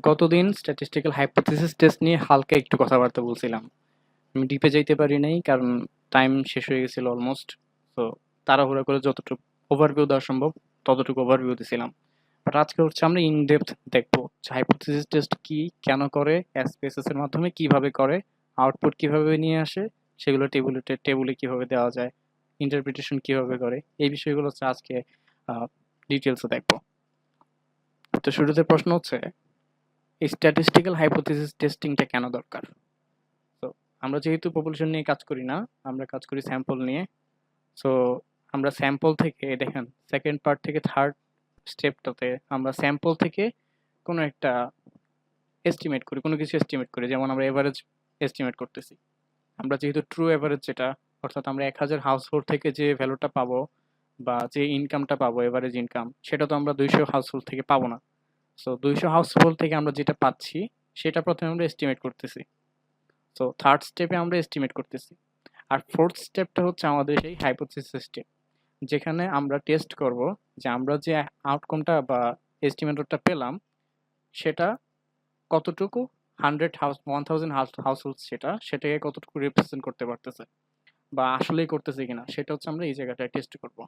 গতদিন statistical hypothesis test নিয়ে হালকা একটু কথাবার্তা বলছিলাম। আমি ডিপে যাইতে পারি নাই কারণ টাইম শেষ হয়ে গেছিল অলমোস্ট। তো তাড়াহুড়া করে যতটুকু ওভারভিউ দেওয়া সম্ভব ততটুকু ওভারভিউ দিছিলাম। বাট আজকে হচ্ছে আমরা ইন ডেপথ দেখবো যে হাইপোথিসিস টেস্ট কি, কেন করে, এসপিএসএস এর মাধ্যমে কিভাবে করে, আউটপুট কিভাবে নিয়ে আসে, সেগুলো টেবিলে কিভাবে দেওয়া যায়, ইন্টারপ্রিটেশন কিভাবে করে, এই বিষয়গুলো হচ্ছে আজকে ডিটেলসে দেখবো। তো শুরুতে প্রশ্ন হচ্ছে, এই স্ট্যাটিস্টিক্যাল হাইপোথিসিস টেস্টিংটা কেন দরকার? তো আমরা যেহেতু পপুলেশন নিয়ে কাজ করি না, আমরা কাজ করি স্যাম্পল নিয়ে। সো আমরা স্যাম্পল থেকে দেখেন, সেকেন্ড পার্ট থেকে থার্ড স্টেপটাতে আমরা স্যাম্পল থেকে কোনো একটা এস্টিমেট করি, কোনো কিছু এস্টিমেট করি, যেমন আমরা এভারেজ এস্টিমেট করতেছি। আমরা যেহেতু ট্রু এভারেজ যেটা, অর্থাৎ আমরা 1000 হাউস হোল্ড থেকে যে ভ্যালুটা পাবো বা যে ইনকামটা পাবো, এভারেজ ইনকাম, সেটা তো আমরা 200 হাউস হোল্ড থেকে পাবো না। সো 200 হাউস হোল্ড থেকে আমরা যেটা পাচ্ছি সেটা প্রথমে আমরা এস্টিমেট করতেছি। সো থার্ড স্টেপে আমরা এস্টিমেট করতেছি। আর ফোর্থ স্টেপটা হচ্ছে আমাদের সেই হাইপোথিসিস স্টেপ, যেখানে আমরা টেস্ট করব যে আমরা যে আউটকামটা বা এস্টিমেটরটা পেলাম সেটা কতটুকু 1000 হাউস হোল্ড সেটাকে কতটুকু রিপ্রেজেন্ট করতে পারতেছে বা আসলেই করতেছে কিনা, সেটা হচ্ছে আমরা এই জায়গাটায় টেস্ট করব।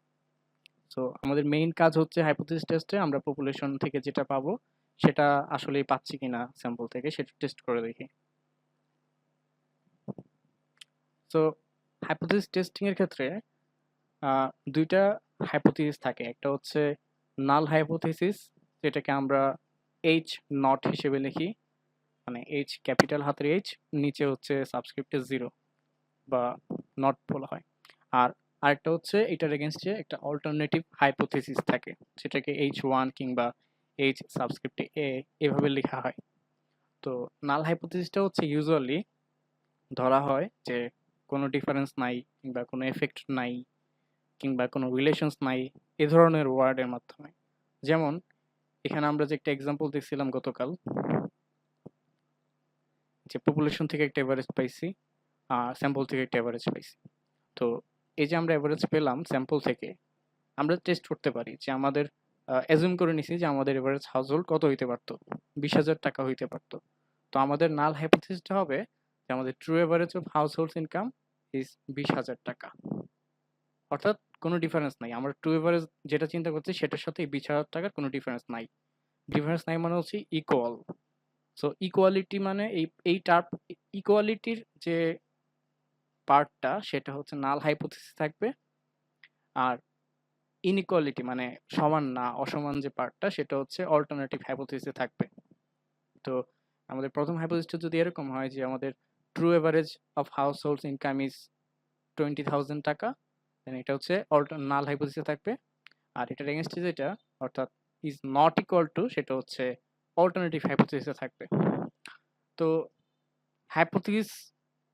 সো আমাদের মেইন কাজ হচ্ছে হাইপোথিসিস টেস্টে আমরা পপুলেশন থেকে যেটা পাবো সেটা আসলেই পাচ্ছি কিনা স্যাম্পল থেকে সেটা টেস্ট করে দেখি। সো হাইপোথিসিস টেস্টিং এর ক্ষেত্রে দুইটা হাইপোথিসিস থাকে। একটা হচ্ছে নাল হাইপোথিসিস, যেটাকে আমরা এইচ নট হিসেবে লিখি, মানে এইচ ক্যাপিটাল হাতের এইচ, নিচে হচ্ছে সাবস্ক্রিপ্টে জিরো বা নট বলা হয়। আর আরেকটা হচ্ছে এটার এগেনস্টে একটা অল্টারনেটিভ হাইপোথিসিস থাকে, যেটাকে এইচ ওয়ান কিংবা এইচ সাবস্ক্রিপ্টে এ এভাবে লেখা হয়। তো নাল হাইপোথিসিসটা হচ্ছে ইউজুয়ালি ধরা হয় যে কোনো ডিফারেন্স নাই কিংবা কোনো এফেক্ট নাই কিংবা কোনো রিলেশনস নাই, এ ধরনের ওয়ার্ডের মাধ্যমে। যেমন এখানে আমরা যে একটা এক্সাম্পল দেখছিলাম গতকাল, যে পপুলেশন থেকে একটা এভারেজ পাইছি আর স্যাম্পল থেকে একটা এভারেজ পাইছি। তো এই যে আমরা এভারেজ পেলাম স্যাম্পল থেকে, আমরা টেস্ট করতে পারি যে আমাদের অ্যাজুম করে নিছি যে আমাদের এভারেজ হাউস হোল্ড কত হইতে পারতো, 20,000 টাকা হইতে পারতো। তো আমাদের নাল হাইপোথিসিসটা হবে যে আমাদের true average of house hold income is 20,000 টাকা। অর্থাৎ কোনো ডিফারেন্স নাই, আমরা ট্রু এভারেজ যেটা চিন্তা করছি সেটার সাথে এই 20,000 টাকার কোনো ডিফারেন্স নাই। ডিফারেন্স নাই মানে হচ্ছে ইকুয়াল। সো ইকুয়ালিটি মানে এই টার্ম, ইকুয়ালিটির যে পার্টটা সেটা হচ্ছে নাল হাইপোথিসিস থাকবে, আর ইনইকুয়ালিটি মানে সমান না অসমান যে পার্টটা সেটা হচ্ছে অল্টারনেটিভ হাইপোথিসিসে থাকবে। তো আমাদের প্রথম হাইপোথিসিসটা যদি এরকম হয় যে আমাদের true average of house hold income is 20,000 টাকা, দেন এটা হচ্ছে নাল হাইপোথিসিসে থাকবে। আর এটার এগেনস্টে যেটা, অর্থাৎ ইজ নট ইকুয়াল টু, সেটা হচ্ছে অল্টারনেটিভ হাইপোথিসিসে থাকবে। তো হাইপোথিসিস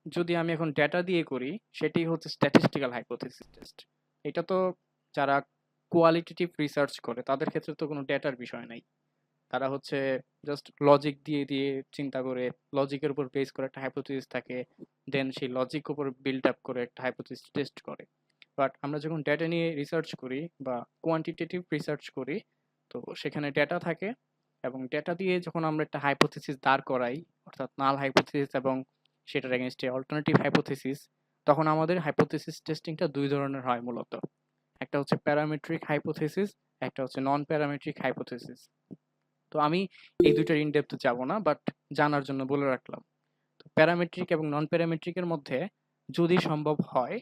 যদি আমি এখন ডেটা দিয়ে করি, সেটি হচ্ছে স্ট্যাটিস্টিক্যাল হাইপোথিসিস টেস্ট। এটা তো যারা কোয়ালিটেটিভ রিসার্চ করে তাদের ক্ষেত্রে তো কোনো ডেটার বিষয় নাই। তারা হচ্ছে জাস্ট লজিক দিয়ে দিয়ে চিন্তা করে, লজিকের উপর বেস করে একটা হাইপোথিসিস থাকে, দেন সেই লজিক উপর বিল্ড আপ করে একটা হাইপোথিসিস টেস্ট করে। বাট আমরা যখন ডেটা নিয়ে রিসার্চ করি বা কোয়ান্টিটেটিভ রিসার্চ করি, তো সেখানে ডেটা থাকে, এবং ডেটা দিয়ে যখন আমরা একটা হাইপোথিসিস দাঁড় করাই, অর্থাৎ নাল হাইপোথিসিস এবং সেটার এগেনস্টে অল্টারনেটিভ হাইপোথিসিস, তখন আমাদের হাইপোথিসিস টেস্টিংটা দুই ধরনের হয় মূলত। একটা হচ্ছে প্যারামেট্রিক হাইপোথিসিস, একটা হচ্ছে নন প্যারামেট্রিক হাইপোথিসিস। তো আমি এই দুইটার ইন ডেপথ যাব না, বাট জানার জন্য বলে রাখলাম। তো প্যারামেট্রিক এবং নন প্যারামেট্রিকের মধ্যে যদি সম্ভব হয়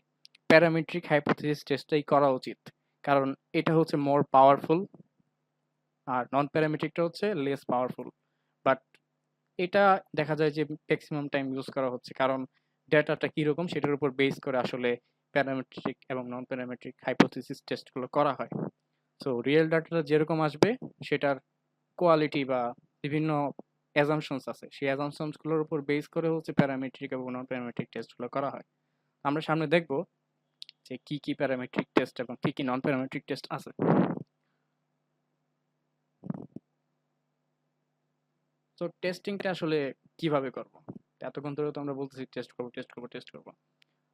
প্যারামেট্রিক হাইপোথিসিস টেস্টটাই করা উচিত, কারণ এটা হচ্ছে মোর পাওয়ারফুল, আর নন প্যারামেট্রিকটা হচ্ছে লেস পাওয়ারফুল। বাট এটা দেখা যায় যে ম্যাক্সিমাম টাইম ইউজ করা হচ্ছে, কারণ ডেটাটা কিরকম সেটার উপর বেস করে আসলে প্যারামেট্রিক এবং নন প্যারামেট্রিক হাইপোথিসিস টেস্টগুলো করা হয়। সো রিয়েল ডাটাটা যেরকম আসবে সেটার কোয়ালিটি বা বিভিন্ন অ্যাজাম্পশনস আছে, সেই অ্যাজাম্পশনস গুলোর উপর বেস করে হচ্ছে প্যারামেট্রিক এবং নন প্যারামেট্রিক টেস্টগুলো করা হয়। আমরা সামনে দেখব যে কি কি প্যারামেট্রিক টেস্ট এবং কি কি নন প্যারামেট্রিক টেস্ট আছে। তো টেস্টিংটা আসলে কিভাবে করব? এতক্ষণ ধরে তো আমরা বলতেছি টেস্ট করব টেস্ট করব টেস্ট করব।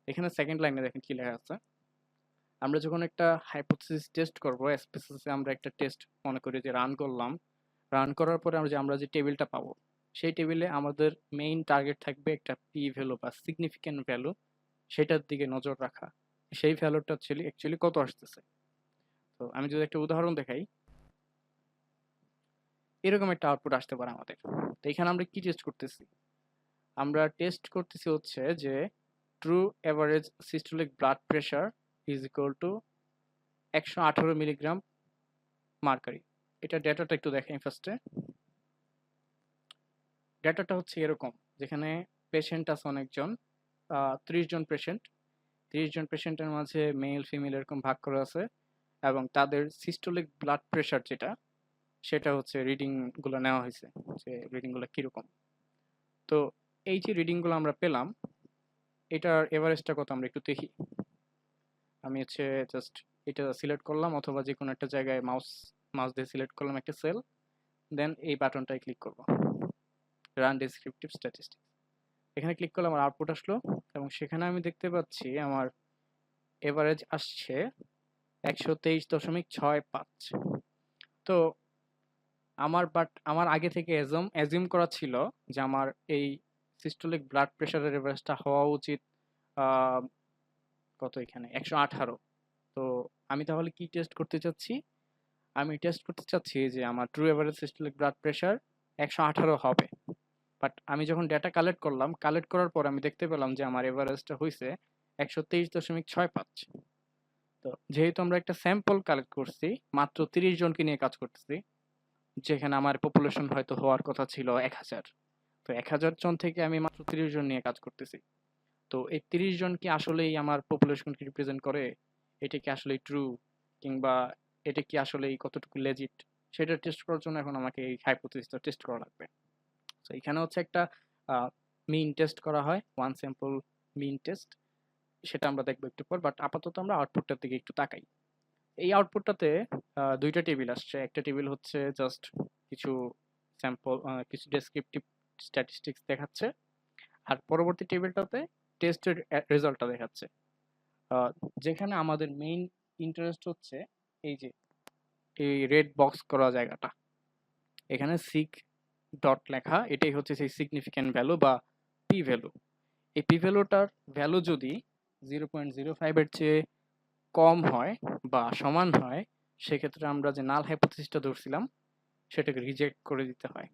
এখানে সেকেন্ড লাইনে দেখেন কি লেখা আছে। আমরা যখন একটা হাইপোথিসিস টেস্ট করব, স্পেসিফিক আমরা একটা টেস্ট মনে করি যে রান করলাম, রান করার পরে আমরা যে টেবিলটা পাবো, সেই টেবিলে আমাদের মেইন টার্গেট থাকবে একটা পি ভ্যালু বা সিগনিফিক্যান্ট ভ্যালু, সেটার দিকে নজর রাখা। সেই ভ্যালুটা অ্যাকচুয়ালি কত আসতেছে। তো আমি যদি একটা উদাহরণ দেখাই, এরকম একটা আউটপুট আসতে পারে আমাদের। তো এখানে আমরা কি টেস্ট করতেছি? আমরা টেস্ট করতেছি হচ্ছে যে true average systolic blood pressure is equal to 118 milligram mercury. এটা ডেটাটা একটু দেখাই ফার্স্টে। ডেটাটা হচ্ছে এরকম, যেখানে পেশেন্ট আছে অনেকজন, 30 জন পেশেন্ট। 30 জন পেশেন্টের মাঝে মেল ফিমেল এরকম ভাগ করা আছে, এবং তাদের সিস্টোলিক ব্লাড প্রেশার সেটা হচ্ছে রিডিংগুলো নেওয়া হয়েছে, যে রিডিংগুলো কীরকম। তো এই যে রিডিংগুলো আমরা পেলাম, এটার এভারেজটা কত আমরা একটু দেখি। আমি হচ্ছে জাস্ট এটা সিলেক্ট করলাম, অথবা যে কোনো একটা জায়গায় মাউস দিয়ে সিলেক্ট করলাম একটা সেল, দেন এই বাটনটায় ক্লিক করব, রান ডেসক্রিপটিভ স্ট্যাটিস্টিক্স। এখানে ক্লিক করলে আমার আউটপুট আসলো, এবং সেখানে আমি দেখতে পাচ্ছি আমার এভারেজ আসছে 123.65। তো আমার আগে থেকে অ্যাজিউম করা ছিল যে আমার এই সিস্টোলিক ব্লাড প্রেশারের এভারেজটা হওয়া উচিত কত, এখানে 118। তো আমি তাহলে কি টেস্ট করতে চাচ্ছি? আমি টেস্ট করতে চাচ্ছি যে আমার true average systolic blood pressure 118 হবে। বাট আমি যখন ডেটা কালেক্ট করার পর আমি দেখতে পেলাম যে আমার এভারেজটা হয়েছে 123.65। তো যেহেতু আমরা একটা স্যাম্পল কালেক্ট করছি, মাত্র 30 জনকে নিয়ে কাজ করতেছি, যেখানে আমার পপুলেশন হয়তো হওয়ার কথা ছিল 1000। তো 1000 জন থেকে আমি মাত্র 30 জন নিয়ে কাজ করতেছি। তো এই 30 জন কি আসলেই আমার পপুলেশনকে রিপ্রেজেন্ট করে? এটা কি আসলেই ট্রু, কিংবা এটা কি আসলেই কতটুকু লেজিট, সেটা টেস্ট করার জন্য এখন আমাকে এই হাইপোথিসিসটা টেস্ট করা লাগবে। তো এখানে হচ্ছে একটা মিন টেস্ট করা হয়, ওয়ান স্যাম্পল মিন টেস্ট, সেটা আমরা দেখবো একটু পর। বাট আপাতত আমরা আউটপুটটার দিকে একটু তাকাই। এই আউটপুটটাতে দুইটা টেবিল আসছে। একটা টেবিল হচ্ছে জাস্ট কিছু স্যাম্পল, কিছু ডেসক্রিপটিভ স্ট্যাটিস্টিক্স দেখাচ্ছে, আর পরবর্তী টেবিলটাতে টেস্টের রেজাল্টটা দেখাচ্ছে। যেখানে আমাদের মেইন ইন্টারেস্ট হচ্ছে এই যে এই রেড বক্স করা জায়গাটা, এখানে সিগ ডট লেখা, এটাই হচ্ছে সেই সিগনিফিক্যান্ট ভ্যালু বা পি ভ্যালু। এই পি ভ্যালুটার ভ্যালু যদি 0.05-এর চেয়ে কম হয় বা সমান হয়, সেক্ষেত্রে আমরা যে নাল হাইপোথিসিসটা ধরছিলাম সেটাকে রিজেক্ট করে দিতে হয়।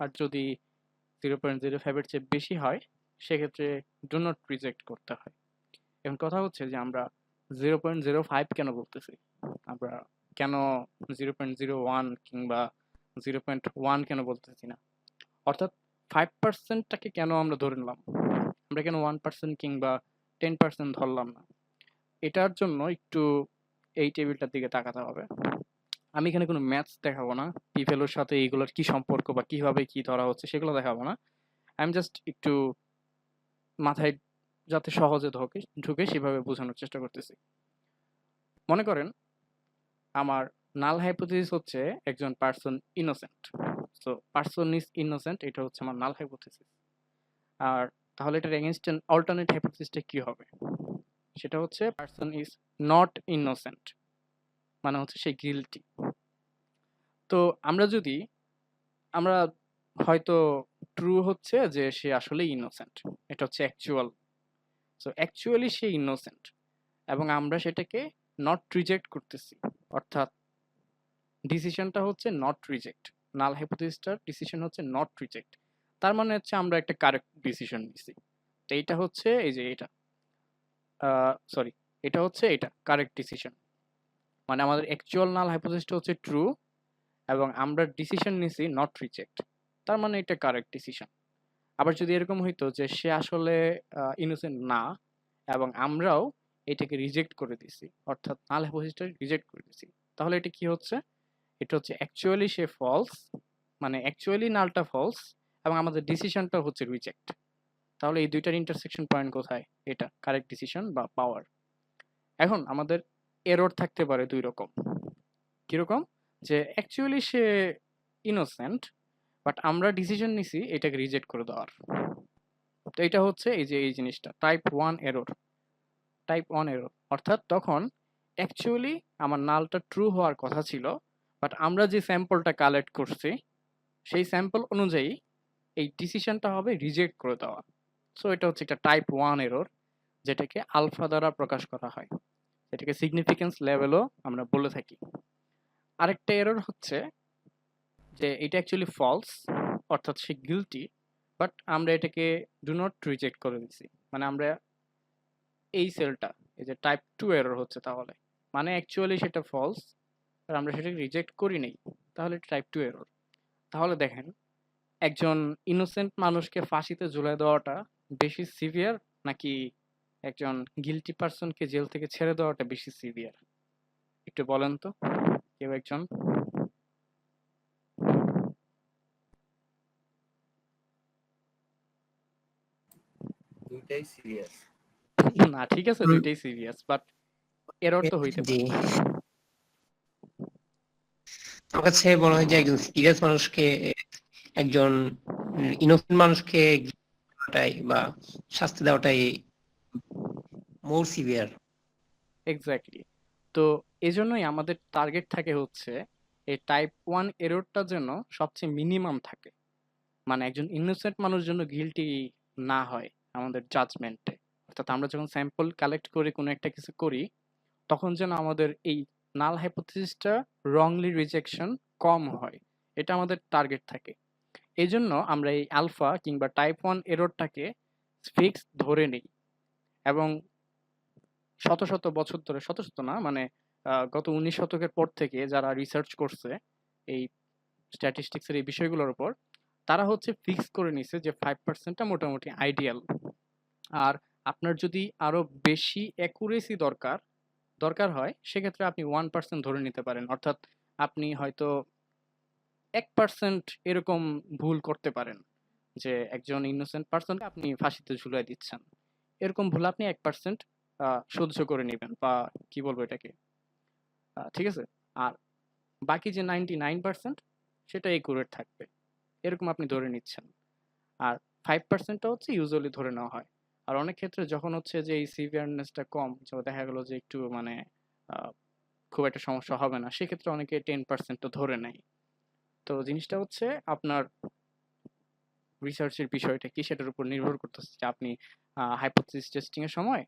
আর যদি 0.05-এর চেয়ে বেশি হয়, সেক্ষেত্রে ডু নট রিজেক্ট করতে হয়। এখন কথা হচ্ছে যে আমরা 0.05 কেন বলতেছি, আমরা কেন 0.01 কিংবা 0.1 কেন বলতেছি না? অর্থাৎ 5%টাকে কেন আমরা ধরে নিলাম, আমরা কেন 1% কিংবা 10% ধরলাম না? এটার জন্য একটু এই টেবিলটার দিকে তাকাতে হবে। আমি এখানে কোনো ম্যাথস দেখাবো না, পি ভ্যালুর সাথে এইগুলোর কি সম্পর্ক বা কিভাবে কি ধরা হচ্ছে সেগুলো দেখাবো না। আমি জাস্ট একটু মাথায় যাতে সহজে ঢুকে সেভাবে বোঝানোর চেষ্টা করতেছি। মনে করেন আমার নাল হাইপোথিসিস হচ্ছে একজন person innocent. So person is innocent, এটা হচ্ছে আমার নাল হাইপোথিসিস। আর তাহলে এটার এগেইনস্ট অল্টারনেট হাইপোথিসিসটা কি হবে? সেটা হচ্ছে পার্সন ইজ নট ইনোসেন্ট, মানে হচ্ছে সে গিলটি। তো আমরা হয়তো ট্রু হচ্ছে যে সে আসলেই ইনোসেন্ট, এটা হচ্ছে অ্যাকচুয়াল। সো অ্যাকচুয়ালি সে ইনোসেন্ট, এবং আমরা সেটাকে নট রিজেক্ট করতেছি, অর্থাৎ ডিসিশনটা হচ্ছে নট রিজেক্ট। নাল হাইপোথিসিসটার ডিসিশন হচ্ছে নট রিজেক্ট। তার মানে হচ্ছে আমরা একটা কারেক্ট ডিসিশন নিছি। তো এইটা হচ্ছে এই যে এটা সরি এটা হচ্ছে এটা কারেক্ট ডিসিশন, মানে আমাদের অ্যাকচুয়াল নাল হাইপোথিসিসটা হচ্ছে ট্রু, এবং আমরা ডিসিশন নিছি নট রিজেক্ট, তার মানে এটা কারেক্ট ডিসিশন। আবার যদি এরকম হইতো যে সে আসলে ইনোসেন্ট না, এবং আমরাও এটাকে রিজেক্ট করে দিছি, অর্থাৎ নাল হাইপোথিসিসটা রিজেক্ট করে দিছি, তাহলে এটা কি হচ্ছে? এটা হচ্ছে অ্যাকচুয়ালি সে ফলস, মানে অ্যাকচুয়ালি নালটা ফলস, এবং আমাদের ডিসিশনটা হচ্ছে রিজেক্ট। তাহলে এই দুইটার ইন্টারসেকশন পয়েন্ট কোথায়? এটা কারেক্ট ডিসিশন বা পাওয়ার। এখন আমাদের এরর থাকতে পারে দুই রকম। কিরকম? যে অ্যাকচুয়ালি সে ইনোসেন্ট, বাট আমরা ডিসিশন নিছি এটাকে রিজেক্ট করে দেওয়ার। তো এটা হচ্ছে এই যে এই জিনিসটা টাইপ 1 এরর। টাইপ 1 এরর অর্থাৎ তখন অ্যাকচুয়ালি আমার নালটা ট্রু হওয়ার কথা ছিল, বাট আমরা যে স্যাম্পলটা কালেক্ট করছি সেই স্যাম্পল অনুযায়ী এই ডিসিশনটা হবে রিজেক্ট করে দেওয়া। সো এটা হচ্ছে একটা টাইপ 1 এরর, যেটাকে আলফা দ্বারা প্রকাশ করা হয়, এটাকে সিগনিফিকেন্স লেভেলও আমরা বলে থাকি। আরেকটা এরর হচ্ছে যে এটা অ্যাকচুয়ালি ফলস, অর্থাৎ সে গিলটি, বাট আমরা এটাকে ডু নট রিজেক্ট করে দিচ্ছি। মানে আমরা এই সেলটা, এই যে টাইপ 2 এরর হচ্ছে, তাহলে মানে অ্যাকচুয়ালি সেটা ফলস আর আমরা সেটাকে রিজেক্ট করি নাই, তাহলে টাইপ 2 এরর। তাহলে দেখেন, একজন ইনোসেন্ট মানুষকে ফাঁসিতে ঝুলাই দেওয়াটা বেশি সিভিয়ার, নাকি একজন গিলটি পারসনকে জেল থেকে ছেড়ে দেওয়াটা বেশি সিভিয়ার? একটু বলেন তো কেউ একজন। দুইটাই সিরিয়াস। না ঠিক আছে, দুইটাই সিরিয়াস, বাট এরর তো হইতে জি, পারে। আমার কাছে মনে হয় যে একজন সিরিয়াস মানুষকে, একজন ইনোসেন্ট মানুষকে বা শাস্তি দেওয়াটাই মোর সিভিয়ার। এক্স্যাক্টলি। তো এজন্যই আমাদের টার্গেট থাকে হচ্ছে এই টাইপ 1 এররটা যেন সবচেয়ে মিনিমাম থাকে, মানে একজন ইনোসেন্ট মানুষ যেন গিলটি না হয় আমাদের জাজমেন্টে। অর্থাৎ আমরা যখন স্যাম্পল কালেক্ট করে কোনো একটা কিছু করি, তখন যেন আমাদের এই নাল হাইপোথিসিসটা রংলি রিজেকশন কম হয়, এটা আমাদের টার্গেট থাকে। এই জন্য আমরা এই আলফা কিংবা টাইপ 1 এররটাকে ফিক্স ধরে নিই, এবং শত শত বছর ধরে, শত শত না মানে গত 19 শতকের পর থেকে যারা রিসার্চ করছে এই স্ট্যাটিস্টিক্সের এই বিষয়গুলোর উপর, তারা হচ্ছে ফিক্স করে নিছে যে 5%টা মোটামুটি আইডিয়াল। আর আপনার যদি আরো বেশি অ্যাকুরেসি দরকার হয়, সেক্ষেত্রে আপনি 1% ধরে নিতে পারেন। অর্থাৎ আপনি হয়তো 1% এরকম ভুল করতে পারেন, যে একজন ইনোসেন্ট পার্সনকে আপনি ফাঁসিতে ঝুলাই দিচ্ছেন, এরকম ভুল আপনি 1% সহ্য করে নেবেন, বা কি বলবো এটাকে, ঠিক আছে। আর বাকি যে 99% সেটা একুরেট থাকবে, এরকম আপনি ধরে নিচ্ছেন। আর 5%টা হচ্ছে ইউজুয়ালি ধরে নেওয়া হয়। আর অনেক ক্ষেত্রে যখন হচ্ছে যে এই সিভিয়ারনেসটা কম, যে দেখা গেল যে একটু মানে আহ, খুব একটা সমস্যা হবে না, সেক্ষেত্রে অনেকে 10% ধরে নেয়। তো জিনিসটা হচ্ছে আপনার রিসার্চের বিষয়টা কি সেটার উপর নির্ভর করতেছে, যে আপনি হাইপোথিসিস টেস্টিং এর সময়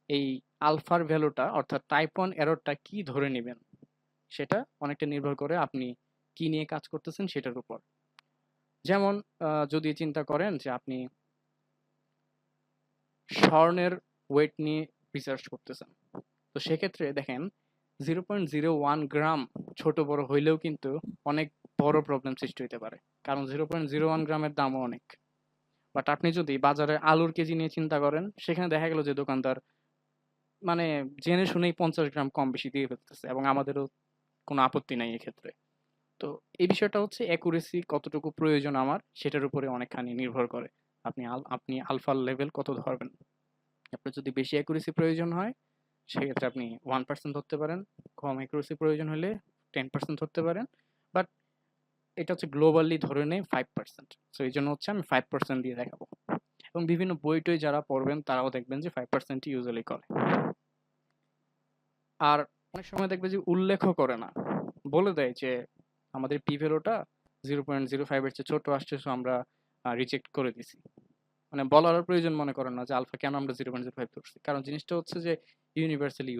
এই আলফার ভ্যালুটা, অর্থাৎ টাইপ 1 এররটা কি ধরে নেবেন, সেটা অনেকটা নির্ভর করে আপনি কি নিয়ে কাজ করতেছেন সেটার উপর। যেমন যদি চিন্তা করেন যে আপনি স্বর্ণের ওয়েট নিয়ে রিসার্চ করতেছেন, তো সেক্ষেত্রে দেখেন 0.01 গ্রাম ছোট বড় হইলেও কিন্তু অনেক বড় প্রবলেম সৃষ্টি হতে পারে, কারণ 0.01 গ্রামের দামও অনেক। বাট আপনি যদি বাজারে আলুর কেজি নিয়ে চিন্তা করেন, সেখানে দেখা গেল যে দোকানদার মানে জেনে শুনেই 50 গ্রাম কম বেশি দিয়ে ফেলতেছে, এবং আমাদেরও কোনো আপত্তি নাই এক্ষেত্রে। তো এই বিষয়টা হচ্ছে অ্যাকুরেসি কতটুকু প্রয়োজন আমার, সেটার উপরে অনেকখানি নির্ভর করে আপনি আলফা লেভেল কত ধরবেন। আপনার যদি বেশি অ্যাকুরেসি প্রয়োজন হয়, সেক্ষেত্রে আপনি 1% ধরতে পারেন, কম অ্যাকুরেসি প্রয়োজন হলে 10% ধরতে পারেন। বাট এটা হচ্ছে গ্লোবালি ধরে নেই 5%, সো এই জন্য হচ্ছে আমি 5% দিয়ে দেখাবো। এবং বিভিন্ন বই টই যারা পড়বেন তারাও দেখবেন যে 5% ইউজুয়ালি করে। আর অনেক সময় দেখবে যে উল্লেখও করে না, বলে দেয় যে আমাদের পি ভ্যালুটা 0.05 এর চেয়ে ছোট আসছে, সো আমরা রিজেক্ট করে দিছি। মানে বলার আর প্রয়োজন মনে করেন না যে আলফা কেন আমরা 0.05 ধরছি, কারণ জিনিসটা হচ্ছে যে ইউনিভার্সালি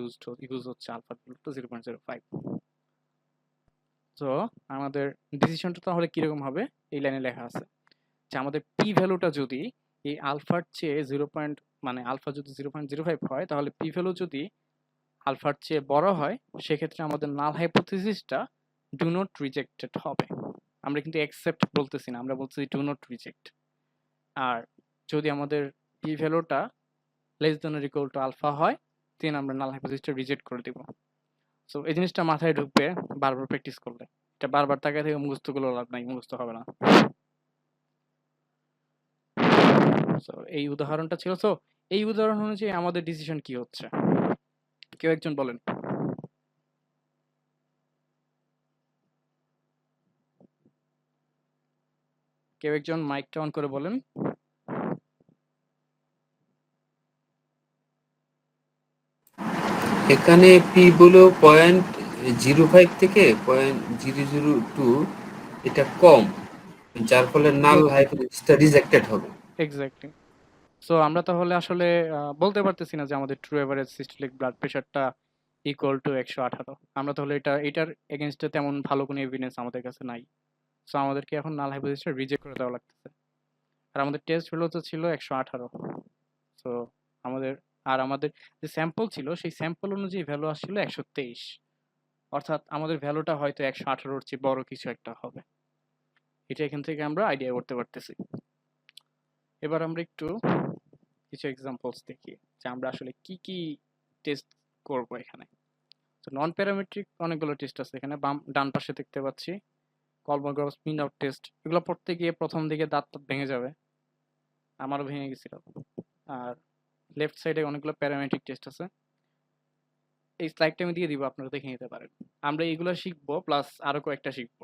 ইউজ হচ্ছে আলফা ভ্যালুটা 0.05। তো আমাদের ডিসিশনটা তাহলে কিরকম হবে, এই লাইনে লেখা আছে যে আমাদের পি ভ্যালুটা যদি এই আলফার চেয়ে মানে আলফা যদি 0.05 হয়, তাহলে পি ভ্যালু যদি আলফার চেয়ে বড় হয়, সেক্ষেত্রে আমাদের নাল হাইপোথিসিসটা ডু নট রিজেক্টেড হবে। আমরা কিন্তু অ্যাকসেপ্ট বলতেছি না, আমরা বলছি ডু নট রিজেক্ট। আর যদি আমাদের পি ভ্যালুটা less than or equal to alpha হয়, দেন আমরা নাল হাইপোথিসিসটা রিজেক্ট করে দিব। সো এই জিনিসটা মাথায় ঢুকবে বারবার প্র্যাকটিস করলে। এটা বারবার তাকায় থেকে মুখস্থ করলেও লাভ নাই, মুখস্থ হবে না। সো এই উদাহরণটা ছিল। সো এই উদাহরণ অনুযায়ী আমাদের ডিসিশন কি হচ্ছে, কেউ একজন বলেন। কেউ একজন মাইকটা অন করে বলেন। এখানে পি বলো 0.05 থেকে 0.002, এটা কম। যার ফলে নাল হাইপোথিসিসটা রিজেক্টেড হবে। এক্স্যাক্টলি। সো আমরা তাহলে আসলে বলতে পারতেছি না যে আমাদের ট্রু এভারেজ সিস্টোলিক ব্লাড প্রেশারটা ইকুয়াল টু 118। আমরা তাহলে এটার এগেনস্টে তেমন ভালো কোনো এভিডেন্স আমাদের কাছে নাই। সো আমাদেরকে এখন নাল হাইপোথিসিসটা রিজেক্ট করে দেওয়া লাগতেছে। আর আমাদের টেস্ট ভ্যালু তো ছিল 118। সো আমাদের আমাদের যে স্যাম্পল ছিল সেই স্যাম্পল অনুযায়ী ভ্যালু আসছিল 123। অর্থাৎ আমাদের ভ্যালুটা হয়তো 118-র চেয়ে বড় কিছু একটা হবে। এটা এখান থেকে আমরা আইডিয়া করতে পারতেছি। এবার আমরা একটু কিছু এক্সাম্পলস দেখি যে আমরা আসলে কি কি টেস্ট করব এখানে। তো নন প্যারামেট্রিক অনেকগুলো টেস্ট আছে এখানে। ডান পাশে দেখতে পাচ্ছি কলমোগ্রাফ স্পিন আউট টেস্ট। এগুলো পড়তে গিয়ে প্রথম দিকে দাঁত ভেঙে যাবে, আমারও ভেঙে গেছিল। আর লেফট সাইডে অনেকগুলো প্যারামেট্রিক টেস্ট আছে। এই স্লাইডটা আমি দিয়ে দিব, আপনারা দেখে নিতে পারেন। আমরা এইগুলো শিখবো প্লাস আরো কয়েকটা শিখবো।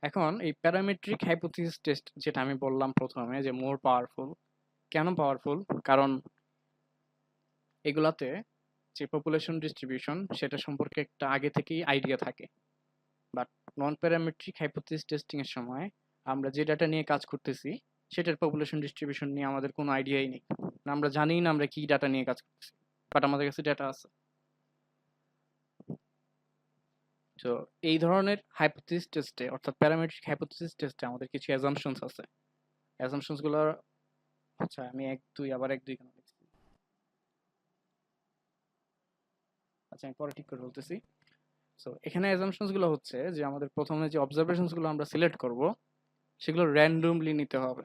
এখন এই প্যারামেট্রিক হাইপোথিসিস টেস্ট যেটা আমি বললাম প্রথমে যে মোর পাওয়ারফুল। কেন পাওয়ারফুল? কারণ এগুলাতে যে পপুলেশন ডিস্ট্রিবিউশন সেটা সম্পর্কে একটা আগে থেকেই আইডিয়া থাকে। But non parametric hypothesis testing এর সময় আমরা যে ডাটা নিয়ে কাজ করতেছি সেটার পপুলেশন ডিস্ট্রিবিউশন নিয়ে আমাদের কোনো আইডিয়াই নেই। আমরা জানি না আমরা কি ডাটা নিয়ে কাজ করতেছি, বাট আমাদের কাছে ডাটা আছে। তো এই ধরনের হাইপোথিসিস টেস্টে অর্থাৎ প্যারামেট্রিক হাইপোথিসিস টেস্টে আমাদের কিছু অ্যাজাম্পশনস আছে। অ্যাজাম্পশনস গুলো, আচ্ছা আমি 1 2 আবার 1 2 কেন লিখছি? আচ্ছা আমি পরে ঠিক করে বলতেছি। সো এখানে অ্যাজাম্পশনস গুলো হচ্ছে যে আমাদের প্রথমে যে অবজারভেশনস গুলো আমরা সিলেক্ট করব সেগুলো র্যান্ডমলি নিতে হবে।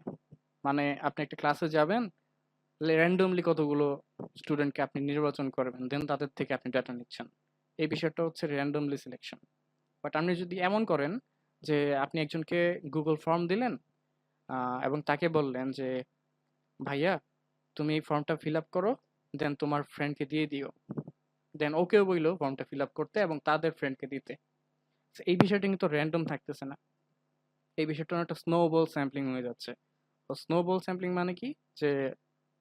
মানে আপনি একটা ক্লাসে যাবেন, র্যান্ডমলি কতগুলো স্টুডেন্টকে আপনি নির্বাচন করবেন, দেন তাদের থেকে আপনি ডাটা নিচ্ছেন। এই বিষয়টা হচ্ছে র্যান্ডমলি সিলেকশন। বাট আপনি যদি এমন করেন যে আপনি একজনকে গুগল ফর্ম দিলেন এবং তাকে বললেন যে ভাইয়া তুমি এই ফর্মটা ফিল আপ করো, দেন তোমার ফ্রেন্ডকে দিয়ে দিও, দেন ওকেও বইলো ফর্মটা ফিল আপ করতে এবং তাদের ফ্রেন্ডকে দিতে। So, এই বিষয়টা কিন্তু র্যান্ডম থাকতেছে না, এই বিষয়টা একটা স্নোবল স্যাম্পলিং হয়ে যাচ্ছে। তো স্নোবল স্যাম্পলিং মানে কি, যে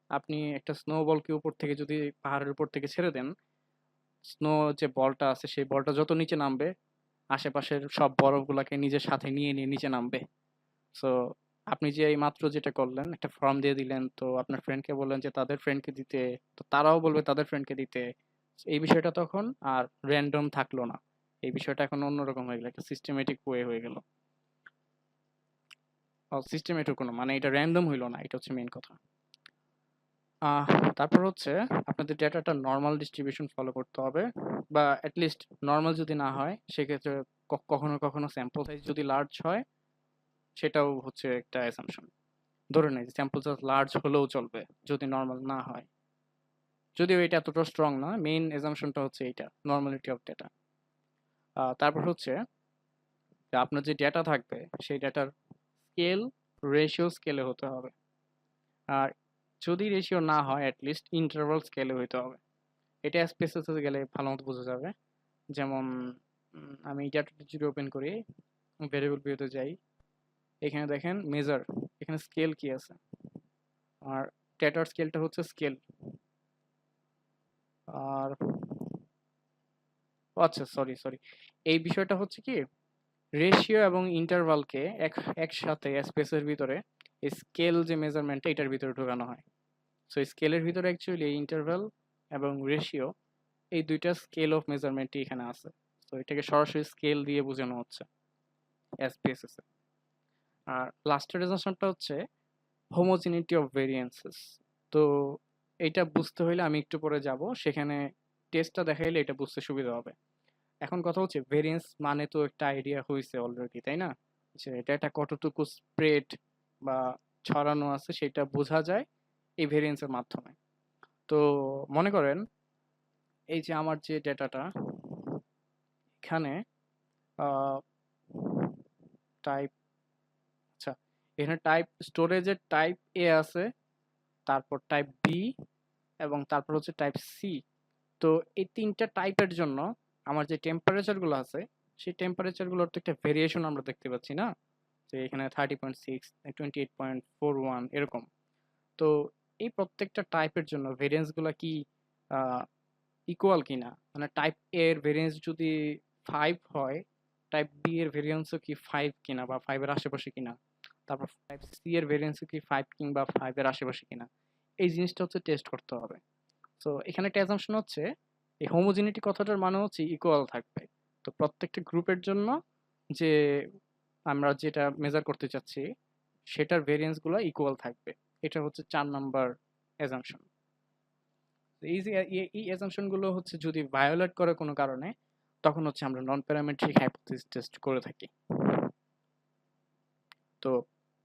আপনি একটা স্নোবলকে উপর থেকে যদি পাহাড়ের উপর থেকে ছেড়ে দেন, স্নো যে বলটা আছে সেই বলটা যত নিচে নামবে আশেপাশের সব বরফগুলাকে নিজের সাথে নিয়ে নিয়ে নিচে নামবে। সো আপনি যে এই মাত্র যেটা করলেন, একটা ফর্ম দিয়ে দিলেন, তো আপনার ফ্রেন্ডকে বললেন যে তাদের ফ্রেন্ডকে দিতে, তো তারাও বলবে তাদের ফ্রেন্ডকে দিতে। এই বিষয়টা তখন আর র্যান্ডম থাকলো না, এই বিষয়টা এখন অন্যরকম হয়ে গেল, একটা সিস্টেমেটিক ওয়ে হয়ে গেল। সিস্টেমেটিক কোনো মানে এটা র্যান্ডম হইলো না, এটা হচ্ছে মেইন কথা। তারপর হচ্ছে আপনাদের ডেটাটা নর্মাল ডিস্ট্রিবিউশন ফলো করতে হবে, বা অ্যাটলিস্ট নর্মাল যদি না হয় সেক্ষেত্রে কখনো কখনো স্যাম্পল সাইজ যদি লার্জ হয় সেটাও হচ্ছে একটা অ্যাসাম্পশন। ধরে নেই যে স্যাম্পল সাইজ লার্জ হলেও চলবে যদি নর্মাল না হয়। যদিও এটা এতটা স্ট্রং না, মেইন অ্যাসাম্পশনটা হচ্ছে এইটা, নর্মালিটি অফ ডেটা। তারপর হচ্ছে যে আপনার যে ডেটা থাকবে সেই ডেটার স্কেল রেশিও স্কেলে হতে হবে। আর যদি রেশিও না হয় অ্যাটলিস্ট ইন্টারভাল স্কেলে হতে হবে। এটা স্পেসিসে গেলে ভালো মতো বোঝা যাবে। যেমন আমি ডেটাটা যদি ওপেন করি, ভেরিয়েবল ভিউতে যাই, এখানে দেখেন মেজার, এখানে স্কেল কি আছে, আর ডেটার স্কেলটা হচ্ছে স্কেল। আর আচ্ছা সরি সরি, এই বিষয়টা হচ্ছে কি, রেশিও এবং ইন্টারভালকে একসাথে স্পেসের ভিতরে স্কেল যে মেজারমেন্টটা এটার ভিতরে ঢোকানো হয়। সো স্কেলের ভিতরে অ্যাকচুয়ালি ইন্টারভাল এবং রেশিও এই দুইটা স্কেল অফ মেজারমেন্টই এখানে আছে। তো এটাকে সরাসরি স্কেল দিয়ে বোঝানো হচ্ছে এসপিএসএস এ। আর লাস্টের রেজাল্টটা হচ্ছে হোমোজিনিটি অফ ভেরিয়েন্সেস। তো এটা বুঝতে হইলে আমি একটু পরে যাব, সেখানে টেস্টটা দেখাইলে এটা বুঝতে সুবিধা হবে। এখন কথা হচ্ছে ভেরিয়েন্স মানে তো একটা আইডিয়া হয়েছে অলরেডি, তাই না, যে এটা কতটুকু স্প্রেড বা ছড়ানো আছে সেটা বোঝা যায় এই ভেরিয়েন্সের মাধ্যমে। তো মনে করেন এই যে আমার যে ডেটাটা এখানে টাইপ, আচ্ছা এখানে টাইপ স্টোরেজের টাইপ এ আছে, তারপর টাইপ বি এবং তারপর হচ্ছে টাইপ সি। তো এই তিনটা টাইপের জন্য আমার যে টেম্পারেচার গুলো আছে সেই টেম্পারেচার গুলোর তো একটা ভেরিয়েশন আমরা দেখতে পাচ্ছি না, যে এখানে 30.6, 28.41 এরকম। তো এই প্রত্যেকটা টাইপের জন্য ভেরিয়েন্স গুলা কি ইকুয়াল কিনা, মানে টাইপ এ এর ভেরিয়েন্স যদি 5 হয় টাইপ বি এর ভেরিয়েন্সও কি 5 কিনা বা 5 এর আশেপাশে কিনা, তারপর টাইপ সি এর ভেরিয়েন্সও কি 5 কিংবা 5 এর আশেপাশে কিনা, এই জিনিসটা হচ্ছে টেস্ট করতে হবে। তো এখানে একটা অ্যাজাম্পশন হচ্ছে এই হোমোজিনিটি কথাটার মানে হচ্ছে ইকুয়াল থাকবে। তো প্রত্যেকটা গ্রুপের জন্য যে আমরা যেটা মেজার করতে চাচ্ছি সেটার ভেরিয়েন্স গুলো ইকুয়াল থাকবে। এটা হচ্ছে 4 নাম্বার অ্যাজাম্পশন। এই যে এই অ্যাজাম্পশন গুলো হচ্ছে যদি ভায়োলেট করে কোনো কারণে, তখন হচ্ছে আমরা নন প্যারামেট্রিক হাইপোথিসিস টেস্ট করে থাকি। তো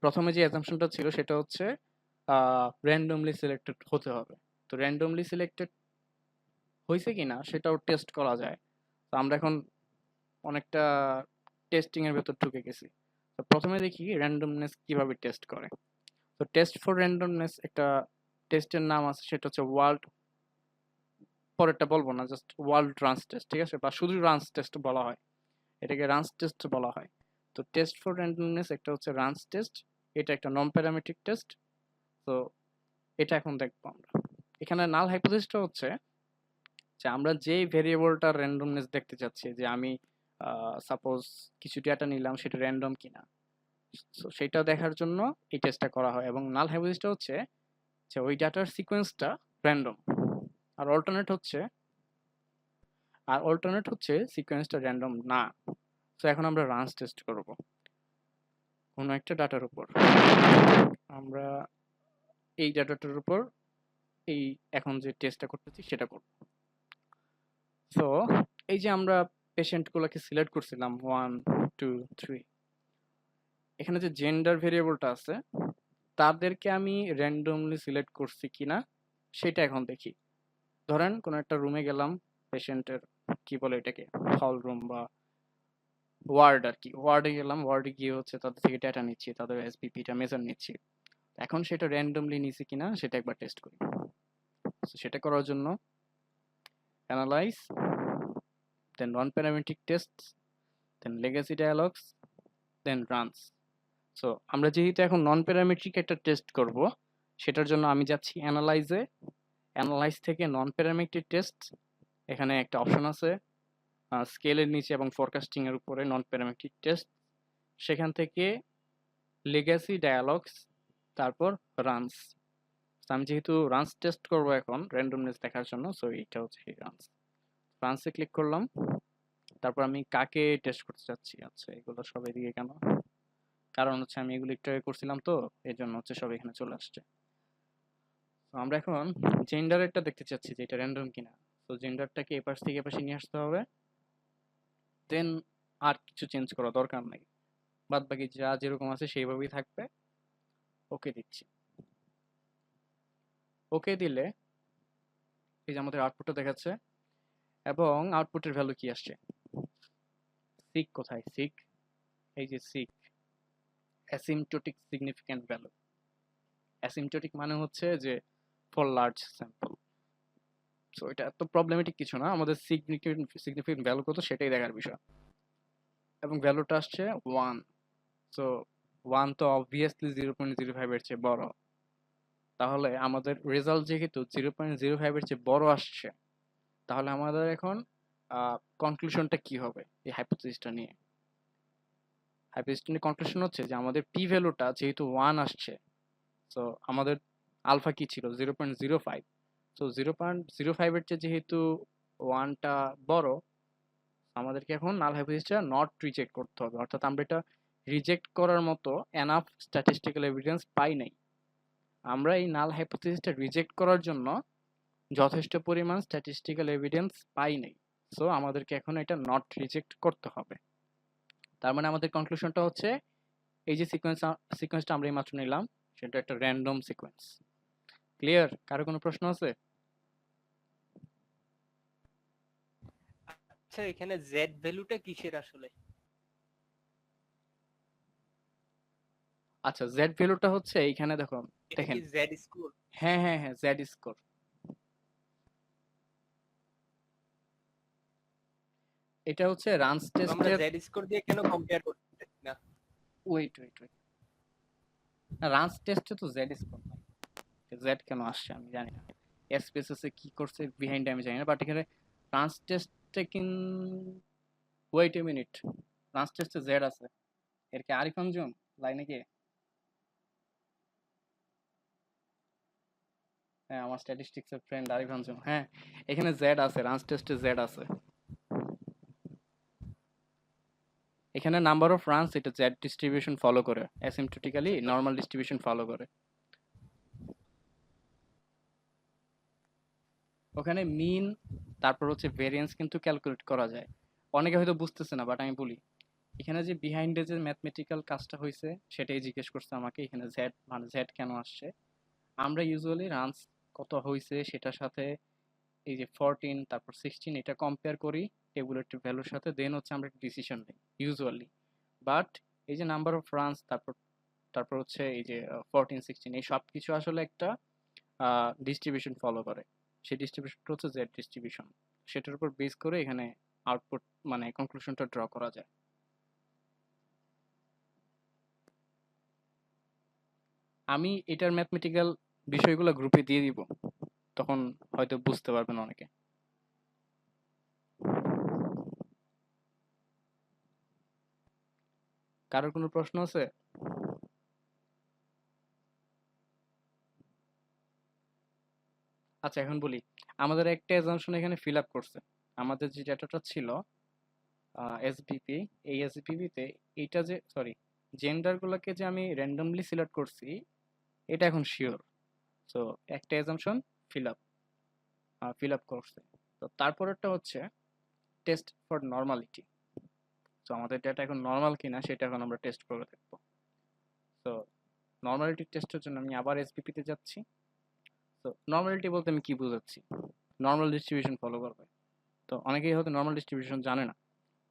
প্রথমে যে অ্যাজাম্পশনটা ছিল সেটা হচ্ছে র্যান্ডমলি সিলেক্টেড হতে হবে। তো র্যান্ডমলি সিলেক্টেড হয়েছে কিনা সেটাও টেস্ট করা যায়। তো আমরা এখন অনেকটা টেস্টিং এর ভেতর ঢুকে গেছি। তো প্রথমে দেখি র্যান্ডমনেস কিভাবে টেস্ট করে। তো টেস্ট ফর র্যান্ডমনেস একটা টেস্টের নাম আছে, সেটা হচ্ছে ওয়ার্ল্ড, পরেরটা বলবো না, জাস্ট ওয়ার্ল্ড রানস টেস্ট, ঠিক আছে, বা শুধু রানস টেস্ট বলা হয়, এটাকে রানস টেস্ট বলা হয়। তো টেস্ট ফর র্যান্ডমনেস একটা হচ্ছে রানস টেস্ট, এটা একটা নন প্যারামেট্রিক টেস্ট। তো এটা এখন দেখবো আমরা। এখানে নাল হাইপোথিসিসটা হচ্ছে যে আমরা যেই ভেরিয়েবলটার র্যান্ডমনেস দেখতে চাচ্ছি, যে আমি সাপোজ কিছু ডেটা নিলাম সেটা র্যান্ডম কিনা, সো সেটা দেখার জন্য এই টেস্টটা করা হয়। এবং নাল হাইপোথিসিসটা হচ্ছে যে ওই ডাটার সিকোয়েন্সটা র্যান্ডম, আর অল্টারনেট হচ্ছে সিকোয়েন্সটা র্যান্ডম না। তো এখন আমরা রানস টেস্ট করব কোনো একটা ডাটার উপর। আমরা এই ডাটাটার উপর এই এখন যে টেস্টটা করতেছি সেটা করব। সো এই যে আমরা পেশেন্টগুলোকে সিলেক্ট করছিলাম 1 2 3, এখানে যে জেন্ডার ভেরিয়েবলটা আছে তাদেরকে আমি র্যান্ডমলি সিলেক্ট করছি কিনা সেটা এখন দেখি। ধরেন কোনো একটা রুমে গেলাম, পেশেন্টের কি বলে এটাকে, হল রুম বা ওয়ার্ড আর কি, ওয়ার্ডে গেলাম, ওয়ার্ডে গিয়ে হচ্ছে তাদের থেকে ডেটা নিচ্ছি, তাদের এসপিপিটা মেজার নিচ্ছি। এখন সেটা র্যান্ডমলি নিছি কিনা সেটা একবার টেস্ট করি। So, সেটা করার জন্য অ্যানালাইজ, দেন নন প্যারামেট্রিক টেস্ট, দেন লেগাসি ডায়ালগস, দেন রানস। সো আমরা যেহেতু এখন নন প্যারামেট্রিক একটা টেস্ট করব, সেটার জন্য আমি যাচ্ছি অ্যানালাইজে, অ্যানালাইজ থেকে নন প্যারামেট্রিক টেস্ট, এখানে একটা অপশন আছে স্কেলের নিচে এবং ফরকাস্টিং এর উপরে নন প্যারামেট্রিক টেস্ট, সেখান থেকে লেগাসি ডায়ালগস, তারপর রানস। আমি যেহেতু রানস টেস্ট করব এখন র্যান্ডমনেস দেখার জন্য, সো এটা হচ্ছে রানস। রানসে ক্লিক করলাম, তারপর আমি কাকে টেস্ট করতে চাচ্ছি। আচ্ছা এগুলো সব এদিকে কেন, কারণ হচ্ছে আমি এগুলো একটু আগে করছিলাম, তো এই জন্য হচ্ছে সব এখানে চলে আসছে। তো আমরা এখন জেন্ডারেরটা দেখতে চাচ্ছি যে এটা র্যান্ডম কিনা। তো জেন্ডারটাকে এপাশ থেকে এপাশে নিয়ে আসতে হবে, দেন আর কিছু চেঞ্জ করা দরকার নাই, বাদ বাকি যা যেরকম আছে সেইভাবেই থাকবে। ওকে দিচ্ছি। ওকে দিলে এই যে আমাদের আউটপুটটা দেখাচ্ছে, এবং আউটপুটের ভ্যালু কি আসছে, সিক কোথায়, সিক, এই যে sig, asymptotic significant value. Asymptotic মানে হচ্ছে যে ফর লার্জ স্যাম্পল। সো এটা এত প্রবলেমেটিক কিছু না, আমাদের সিগনিফিক্যান্ট ভ্যালু কত সেটাই দেখার বিষয়। এবং ভ্যালুটা আসছে 1। সো 1 তো অবভিয়াসলি 0.05 এর চেয়ে বড়, তাহলে আমাদের রেজাল্ট যেহেতু 0.05 এর চেয়ে বড় আসছে, তাহলে আমাদের এখন কনক্লুশনটা কি হবে এই হাইপোথিসিসটা নিয়ে। হাইপোথিসিসটা নিয়ে কনক্লুশন হচ্ছে যে আমাদের পি ভ্যালুটা যেহেতু 1 আসছে, সো আমাদের আলফা কি ছিল 0.05। সো 0.05 এর চেয়ে যেহেতু 1টা বড়, আমাদেরকে এখন নাল হাইপোথিসিসটা নট রিজেক্ট করতে হবে, অর্থাৎ আমরা এটা রিজেক্ট করার মতো এনাফ স্ট্যাটিস্টিক্যাল এভিডেন্স পাই নাই। আমরা এই নাল হাইপোথিসিসটা রিজেক্ট করার জন্য যথেষ্ট পরিমাণ স্ট্যাটিস্টিক্যাল এভিডেন্স পাই নাই। সো আমাদেরকে এখন এটা নট রিজেক্ট করতে হবে। তার মানে আমাদের কনক্লুশনটা হচ্ছে এই যে সিকোয়েন্সটা আমরা এইমাত্র নিলাম সেটা একটা র্যান্ডম সিকোয়েন্স। ক্লিয়ার? কারো কোনো প্রশ্ন আছে? আচ্ছা এখানে জেড ভ্যালুটা কিসের আসলে? আচ্ছা জেড ভ্যালুটা হচ্ছে এইখানে দেখো, এটা দেখেন, কি জেড স্কোর? হ্যাঁ হ্যাঁ হ্যাঁ, জেড স্কোর। এটা হচ্ছে রানস আমরা টেস্টের, জেড স্কোর দিয়ে কেন কম্পেয়ার করতে না? ওয়েট ওয়েট ওয়েট, রানস টেস্টে তো জেড স্কোর নাই, জেড কেন আসছে আমি জানি না, এসপিএসএস কি করছে বিহাইন্ড আমি জানি না, বাট এখানে রানস টেস্টে ওয়েট এ মিনিট, রান্স টেস্টে জেড আছে। এর কি আরিফ আঞ্জুম লাইনে কে? হ্যাঁ, আমার স্ট্যাটিস্টিক্স এর ফ্রেন্ড আরিফ আঞ্জুম। হ্যাঁ, এখানে জেড আছে, রান্স টেস্টে জেড আছে। এখানে নাম্বার অফ রানস এটা জেড ডিস্ট্রিবিউশন ফলো করে, অ্যাসিম্পটোটিক্যালি নর্মাল ডিস্ট্রিবিউশন ফলো করে। ওখানে মিন তারপর হচ্ছে ভেরিয়েন্স কিন্তু ক্যালকুলেট করা যায়। অনেকে হয়তো বুঝতেছে না, বাট আমি বলি এখানে যে বিহাইন্ডে যে ম্যাথমেটিক্যাল কাজটা হয়েছে সেটাই জিজ্ঞেস করছে আমাকে। এখানে জেড মানে জেড কেন আসছে, আমরা ইউজুয়ালি রানস কত হয়েছে সেটার সাথে এই যে 14 তারপর 16 এটা কম্পেয়ার করি টেবুলেটিভ ভ্যালুর সাথে, দেন হচ্ছে আমরা ডিসিশন নিই ইউজুয়ালি। বাট এই যে নাম্বার অফ রানস তারপর তারপর হচ্ছে এই যে 14 16 এই সব কিছু আসলে একটা ডিস্ট্রিবিউশন ফলো করে। সেই ডিস্ট্রিবিউশনটা হচ্ছে জেড ডিস্ট্রিবিউশন। সেটার উপর বেস করে এখানে আউটপুট মানে কনক্লুশনটা ড্র করা যায়। আমি এটার ম্যাথমেটিক্যাল বিষয়গুলো গ্রুপে দিয়ে দিব, তখন হয়তো বুঝতে পারবেন অনেকে। কারোর কোনো প্রশ্ন আছে? আচ্ছা, এখন বলি আমাদের একটা অ্যাজাম্পশন এখানে ফিল আপ করছে। আমাদের যে ডেটাটা ছিল এসবিপি, এই এসবিপিতে এইটা যে সরি জেন্ডারগুলোকে যে আমি র্যান্ডমলি সিলেক্ট করছি এটা এখন শিওর। সো একটা অ্যাজাম্পশন ফিল আপ করছে। তো তারপরেরটা হচ্ছে টেস্ট ফর নর্মালিটি। তো আমাদের ডেটা এখন নর্মাল কিনা সেটা এখন আমরা টেস্ট করে দেখবো। তো নর্মালিটি টেস্টের জন্য আমি আবার এসবিপিতে যাচ্ছি। তো নর্মালিটি বলতে আমি কি বোঝাচ্ছি, নর্মাল ডিস্ট্রিবিউশন ফলো করবে। তো অনেকেই হয়তো নর্মাল ডিস্ট্রিবিউশন জানে না।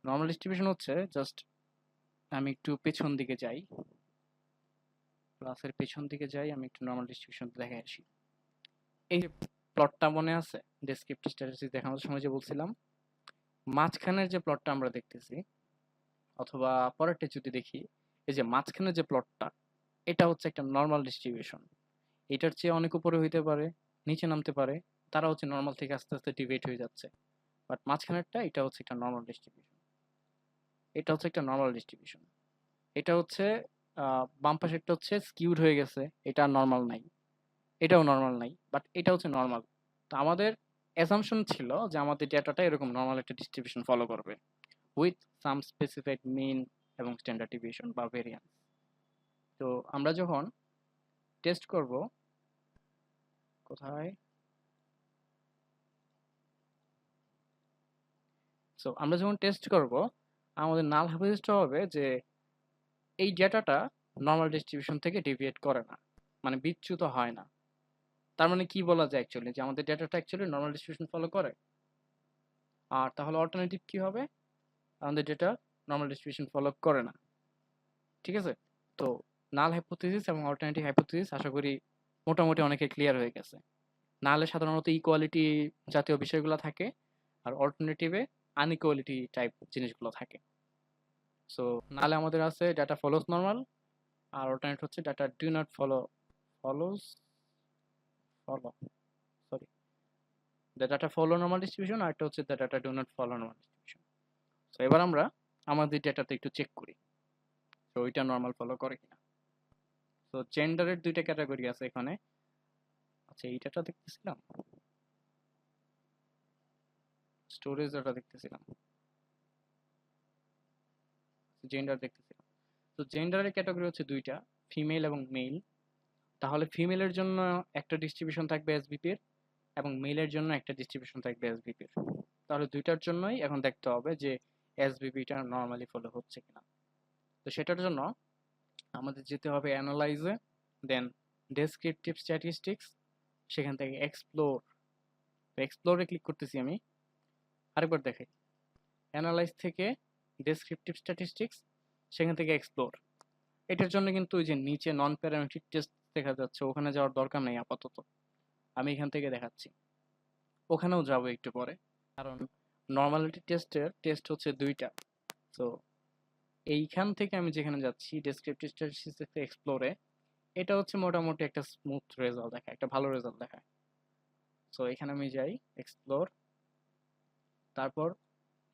নর্মাল ডিস্ট্রিবিউশন হচ্ছে জাস্ট আমি একটু পেছন দিকে যাই, ক্লাসের পেছন দিকে যাই, আমি একটু নর্মাল ডিস্ট্রিবিউশন দেখে আসি। এই যে প্লটটা মনে আছে ডেসক্রিপটিভ স্ট্যাটিস্টিক্স দেখানোর সময় যে বলছিলাম, মাঝখানের যে প্লটটা আমরা দেখতেছি, অথবা পরেরটা যদি দেখি, এই যে মাঝখানের যে প্লটটা এটা হচ্ছে একটা নর্মাল ডিস্ট্রিবিউশন। এটার চেয়ে অনেক উপরে হইতে পারে, নিচে নামতে পারে, তারা হচ্ছে নর্মাল থেকে আস্তে আস্তে ডিভিয়েট হয়ে যাচ্ছে। বাট মাঝখানেরটা এটা হচ্ছে একটা নর্মাল ডিস্ট্রিবিউশন। এটা হচ্ছে একটা নর্মাল ডিস্ট্রিবিউশন। এটা হচ্ছে বাম পাশেরটা হচ্ছে স্কিউড হয়ে গেছে, এটা নর্মাল নাই, এটাও নর্মাল নাই, বাট এটা হচ্ছে নর্মাল। তো আমাদের অ্যাসাম্পশন ছিল যে আমাদের ডেটাটা এরকম নর্মাল একটা ডিস্ট্রিবিউশন ফলো করবে উইথ সাম স্পেসিফাইড মিন এবং স্ট্যান্ডার্ড ডিভিয়েশন বা ভেরিয়েন্স। তো আমরা যখন টেস্ট করব, কোথায়, সো আমরা যখন টেস্ট করব আমাদের নাল হাইপোথিসিসটা হবে যে এই ডেটাটা নর্মাল ডিস্ট্রিবিউশন থেকে ডেভিয়েট করে না, মানে বিচ্যুত হয় না। তার মানে কি বলা যায় অ্যাকচুয়ালি, যে আমাদের ডেটাটা অ্যাকচুয়ালি নর্মাল ডিস্ট্রিবিউশন ফলো করে। আর তাহলে অল্টারনেটিভ কি হবে, আমাদের ডেটা নর্মাল ডিস্ট্রিবিউশন ফলো করে না। ঠিক আছে? তো নাল হাইপোথিসিস এবং অল্টারনেটিভ হাইপোথিসিস আশা করি মোটামুটি অনেকে ক্লিয়ার হয়ে গেছে। নালে সাধারণত ইকুয়ালিটি জাতীয় বিষয়গুলো থাকে, আর অল্টারনেটিভে আনইকুয়ালিটি টাইপ জিনিসগুলো থাকে। সো নালে আমাদের আছে ডাটা ফলোস নর্মাল, আর অল্টারনেট হচ্ছে data do not follows follow sorry the data follow normal distribution, আর একটা হচ্ছে the data do not follow normal distribution. তো এবার আমরা আমাদের ডেটাতে একটু চেক করি তো ওইটা নর্মাল ফলো করে কিনা। তো জেন্ডারের দুইটা ক্যাটাগরি আছে এখানে। আচ্ছা, এই ডাটা দেখতেছিলাম, স্টোরেজ ডাটা দেখতেছিলাম, জেন্ডার দেখতেছিলাম। তো জেন্ডারের ক্যাটাগরি হচ্ছে দুইটা, ফিমেল এবং মেল। তাহলে ফিমেলের জন্য একটা ডিস্ট্রিবিউশন থাকবে এসবিপির, এবং মেলের জন্য একটা ডিস্ট্রিবিউশন থাকবে এসবিপির। তাহলে দুইটার জন্যই এখন দেখতে হবে যে এসবিপিটা নর্মালি ফলো হচ্ছে কিনা। তো সেটার জন্য আমাদের যেতে হবে অ্যানালাইজে, দেন ডেসক্রিপটিভ স্ট্যাটিস্টিক্স, সেখান থেকে এক্সপ্লোর। তো এক্সপ্লোরে ক্লিক করতেছি আমি, আরেকবার দেখাই, অ্যানালাইজ থেকে ডেসক্রিপটিভ স্ট্যাটিস্টিক্স, সেখান থেকে এক্সপ্লোর। এটার জন্য কিন্তু ওই যে নিচে নন প্যারামেট্রিক টেস্ট দেখা যাচ্ছে, ওখানে যাওয়ার দরকার নেই আপাতত, আমি এখান থেকে দেখাচ্ছি। ওখানেও যাবো একটু পরে, কারণ নর্মালিটি টেস্টের টেস্ট হচ্ছে দুইটা। তো এইখান থেকে আমি যেখানে যাচ্ছি ডেসক্রিপটিভ স্ট্যাটিস্টিক্স থেকে এক্সপ্লোরে, এটা হচ্ছে মোটামুটি একটা স্মুথ রেজাল্ট দেখায়, একটা ভালো রেজাল্ট দেখায়। সো এখানে আমি যাই এক্সপ্লোর, তারপর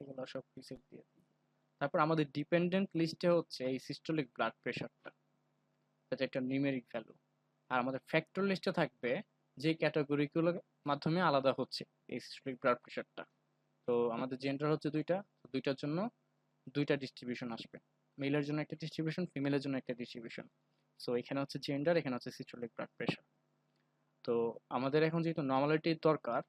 এগুলো সব রিসেট দিয়ে দিই। তারপর আমাদের ডিপেন্ডেন্ট লিস্টে হচ্ছে এই সিস্টোলিক ব্লাড প্রেশারটা, এটা একটা নিউমেরিক ভ্যালু। আর আমাদের ফ্যাক্টর লিস্টে থাকবে যে ক্যাটাগরিগুলোর মাধ্যমে আলাদা হচ্ছে এই সিস্টোলিক ব্লাড প্রেশারটা। তো আমাদের জেন্ডার হচ্ছে দুইটা, দুইটার জন্য দুইটা ডিস্ট্রিবিউশন আসবে, মেলের জন্য একটা ডিস্ট্রিবিউশন, ফিমেলের জন্য একটা ডিস্ট্রিবিউশন। সো এখানে হচ্ছে জেন্ডার, এখানে হচ্ছে সিস্টোলিক ব্লাড প্রেশার। তো আমাদের এখন যেহেতু নর্মালিটির দরকার,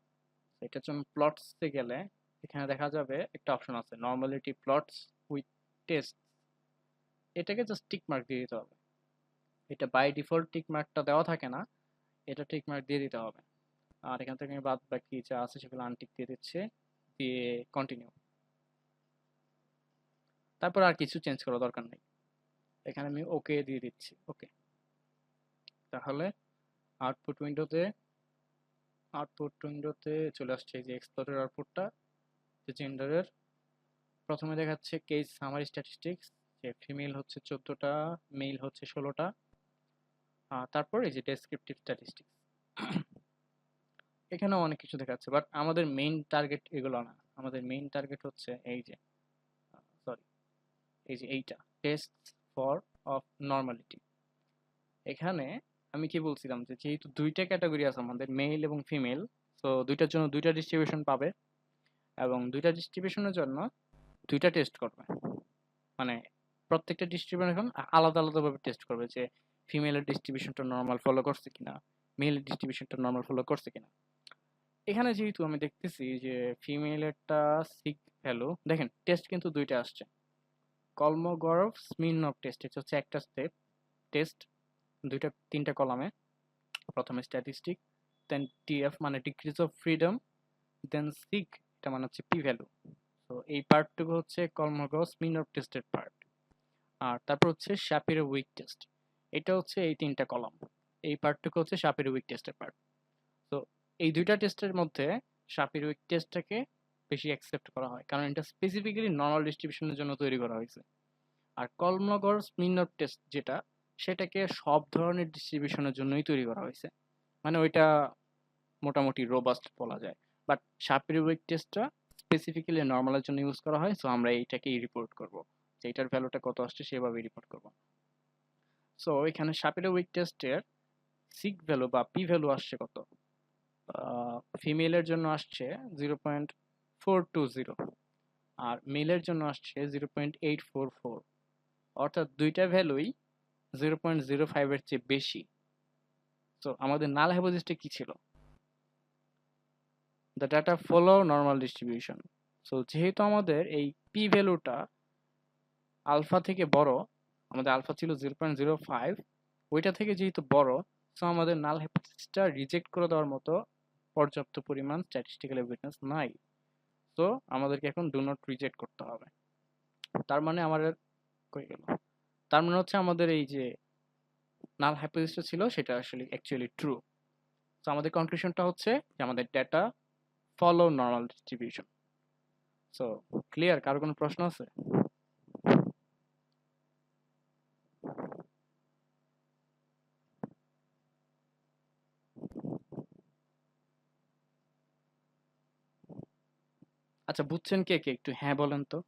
এটার জন্য প্লটসে গেলে এখানে দেখা যাবে একটা অপশন আছে নর্মালিটি প্লটস উইথ টেস্ট, এটাকে জাস্ট টিক মার্ক দিয়ে দিতে হবে। এটা বাই ডিফল্ট টিক মার্কটা দেওয়া থাকে না, এটা টিক মার্ক দিয়ে দিতে হবে। আর এখান থেকে বাদ বাকি যা আছে সেগুলো আনটিক দিয়ে দিচ্ছে, দিয়ে কন্টিনিউ। তারপর আর কিছু চেঞ্জ করার দরকার নেই, এখানে আমি ওকে দিয়ে দিচ্ছি। ওকে, তাহলে আউটপুট উইন্ডোতে চলে আসছে এই যে এক্সপ্লোরের আউটপুটটা, যে জেন্ডারের প্রথমে দেখাচ্ছে কেস সামারি স্ট্যাটিস্টিক্স, যে ফিমেল হচ্ছে 14টা, মেল হচ্ছে 16টা। তারপর এই যে ডেসক্রিপটিভ স্ট্যাটিস্টিক্স, এখানেও অনেক কিছু দেখাচ্ছে, বাট আমাদের মেইন টার্গেট এগুলো না। আমাদের মেইন টার্গেট হচ্ছে এই যে সরি এই যে এইটা টেস্ট ফর অফ নর্মালিটি। এখানে আমি কি বলছিলাম যে যেহেতু দুইটা ক্যাটাগরি আছে আমাদের, মেল এবং ফিমেল, তো দুইটার জন্য দুইটা ডিস্ট্রিবিউশন পাবে, এবং দুইটা ডিস্ট্রিবিউশনের জন্য দুইটা টেস্ট করবে। মানে প্রত্যেকটা ডিস্ট্রিবিউশন এখন আলাদা আলাদাভাবে টেস্ট করবে যে ফিমেলের ডিস্ট্রিবিউশনটা নর্মাল ফলো করছে কিনা, মেলের ডিস্ট্রিবিউশনটা নর্মাল ফলো করছে কিনা। এখানে যেহেতু আমি দেখতেছি যে ফিমেলেরটা সিক ভ্যালু, দেখেন টেস্ট কিন্তু দুইটা আসছে, কলমোগরভ স্মিরনভ টেস্ট, এটা হচ্ছে একটা স্টেপ টেস্ট, দুইটা তিনটা কলামে, প্রথমে স্ট্যাটিস্টিক, দেন টিএফ মানে degrees of freedom, then sig এটা মানে হচ্ছে পি ভ্যালু। তো এই পার্টটুকু হচ্ছে কলমোগরভ স্মিরনভ টেস্টের পার্ট। আর তারপর হচ্ছে শাপিরো উইক টেস্ট, এটা হচ্ছে এই তিনটা কলাম, এই পার্টটুকু হচ্ছে শাপিরো উইক টেস্টের পার্ট। তো এই দুইটা টেস্টের মধ্যে শাপিরো উইক টেস্টটাকে বেশি অ্যাকসেপ্ট করা হয়, কারণ এটা স্পেসিফিক্যালি নর্মাল ডিস্ট্রিবিউশনের জন্য তৈরি করা হয়েছে। আর কলমোগরভ স্মিরনভ টেস্ট যেটা, সেটাকে সব ধরনের ডিস্ট্রিবিউশনের জন্যই তৈরি করা হয়েছে, মানে ওইটা মোটামুটি রোবাস্ট বলা যায়। বাট শাপিরো উইক টেস্টটা স্পেসিফিক্যালি নর্মালের জন্য ইউজ করা হয়, সো আমরা এইটাকেই রিপোর্ট করব, যে এটার ভ্যালুটা কত আসছে সেভাবেই রিপোর্ট করব। সো এখানে শাপিরো উইক টেস্টের সিক ভ্যালু বা পি ভ্যালু আসছে কত, ফিমেলের জন্য আসছে 0.420, আর মেলের জন্য আসছে 0.844, অর্থাৎ দুইটা ভ্যালুই 0.05 এর চেয়ে বেশি। তো আমাদের নাল হাইপোথিসিসটা কি ছিল, the data follow normal distribution. So যেহেতু আমাদের এই পি ভ্যালুটা আলফা থেকে বড়, আমাদের আলফা ছিল 0.05, ওইটা থেকে যেহেতু বড়, সো আমাদের নাল হাইপোথিসিসটা রিজেক্ট করে দেওয়ার মতো পর্যাপ্ত পরিমাণ স্ট্যাটিস্টিক্যাল এভিডেন্স নাই। সো আমাদেরকে এখন ডু নট রিজেক্ট করতে হবে। তার মানে আমাদের কই গেল, তার মানে হচ্ছে আমাদের এই যে নাল হাইপোথিসিসটা ছিল সেটা আসলে অ্যাকচুয়ালি ট্রু। সো আমাদের কনক্লুশনটা হচ্ছে যে আমাদের data follow normal distribution. So clear? কারো কোনো প্রশ্ন আছে? আচ্ছা, বুঝছেন কে কে একটু হ্যাঁ বলেন তো।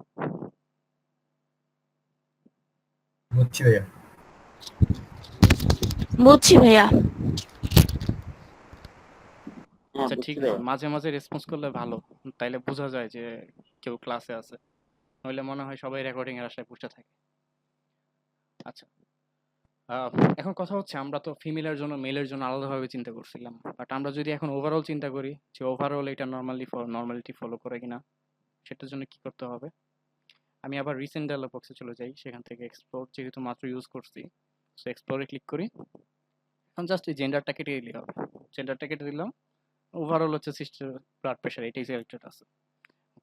বুঝছি ভাইয়া। বুঝছি ভাইয়া। আচ্ছা ঠিক আছে, মাঝে মাঝে রেসপন্স করলে ভালো, তাইলে বোঝা যায় যে কেউ ক্লাসে আছে, নইলে মনে হয় সবাই রেকর্ডিং এর আশায় বসে থাকে। আচ্ছা, এখন কথা হচ্ছে আমরা তো ফিমেলের জন্য মেলের জন্য আলাদাভাবে চিন্তা করছিলাম, বাট আমরা যদি এখন ওভারঅল চিন্তা করি যে ওভারঅল এটা নর্মালিটি ফলো করে কিনা, সেটার জন্য কি করতে হবে। আমি আবার রিসেন্ট ডায়লগ বক্সে চলে যাই, সেখান থেকে এক্সপ্লোর যেহেতু মাত্র ইউজ করছি, সো এক্সপ্লোরে ক্লিক করি। এখন জাস্ট এই জেন্ডারটা কেটে দিলে হবে, জেন্ডারটা কেটে দিলাম, ওভারঅল হচ্ছে সিস্টেম ব্লাড প্রেশার এটাই সিলেক্টেড আছে।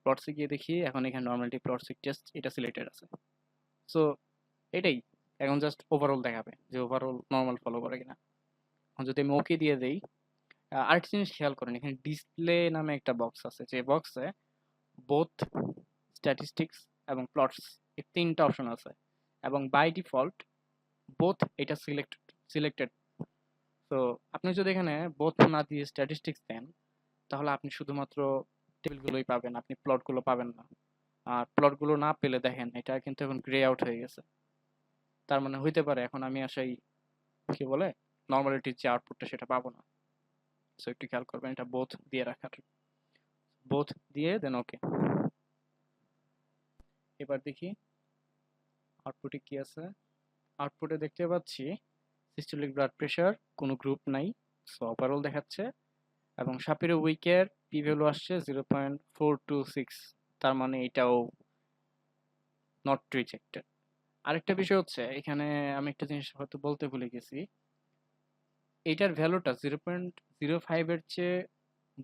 প্লটসে গিয়ে দেখি এখন এখানে নর্মালিটি প্লটসিক টেস্ট এটা সিলেক্টেড আছে। সো এটাই এখন জাস্ট ওভারঅল দেখাবে যে ওভারঅল নর্মাল ফলো করে কিনা। এখন যদি আমি ওকে দিয়ে দেই, আরেকটা জিনিস খেয়াল করেন, এখানে ডিসপ্লে নামে একটা বক্স আছে, যে বক্সে বোথ স্ট্যাটিস্টিক্স এবং প্লটস এই তিনটা অপশন আছে, এবং বাই ডিফল্ট বোথ এটা সিলেক্টেড। তো আপনি যদি এখানে বোথ না দিয়ে স্ট্যাটিস্টিক্স দেন, তাহলে আপনি শুধুমাত্র টেবিলগুলোই পাবেন, আপনি প্লটগুলো পাবেন না। আর প্লটগুলো না পেলে দেখেন এটা কিন্তু এখন গ্রে আউট হয়ে গেছে। তার মানে হইতে পারে এখন আমি আসাই কি বলে নর্মালিটির যে আউটপুটটা সেটা পাবো না। সো একটু খেয়াল করবেন এটা বোথ দিয়ে রাখার, বোথ দিয়ে দেন ওকে। এবার দেখি আউটপুটে কি আছে। আউটপুটে দেখতে পাচ্ছি সিস্টোলিক ব্লাড প্রেশার কোনো গ্রুপ নাই, সো ওভারঅল দেখাচ্ছে। এবং সাপিরো উইকের পি ভ্যালু আসছে 0.426, তার মানে এটাও নট রিজেক্টেড। আরেকটা বিষয় হচ্ছে এখানে আমি একটা জিনিস হয়তো বলতে ভুলে গেছি, এইটার ভ্যালুটা 0.05 এর চেয়ে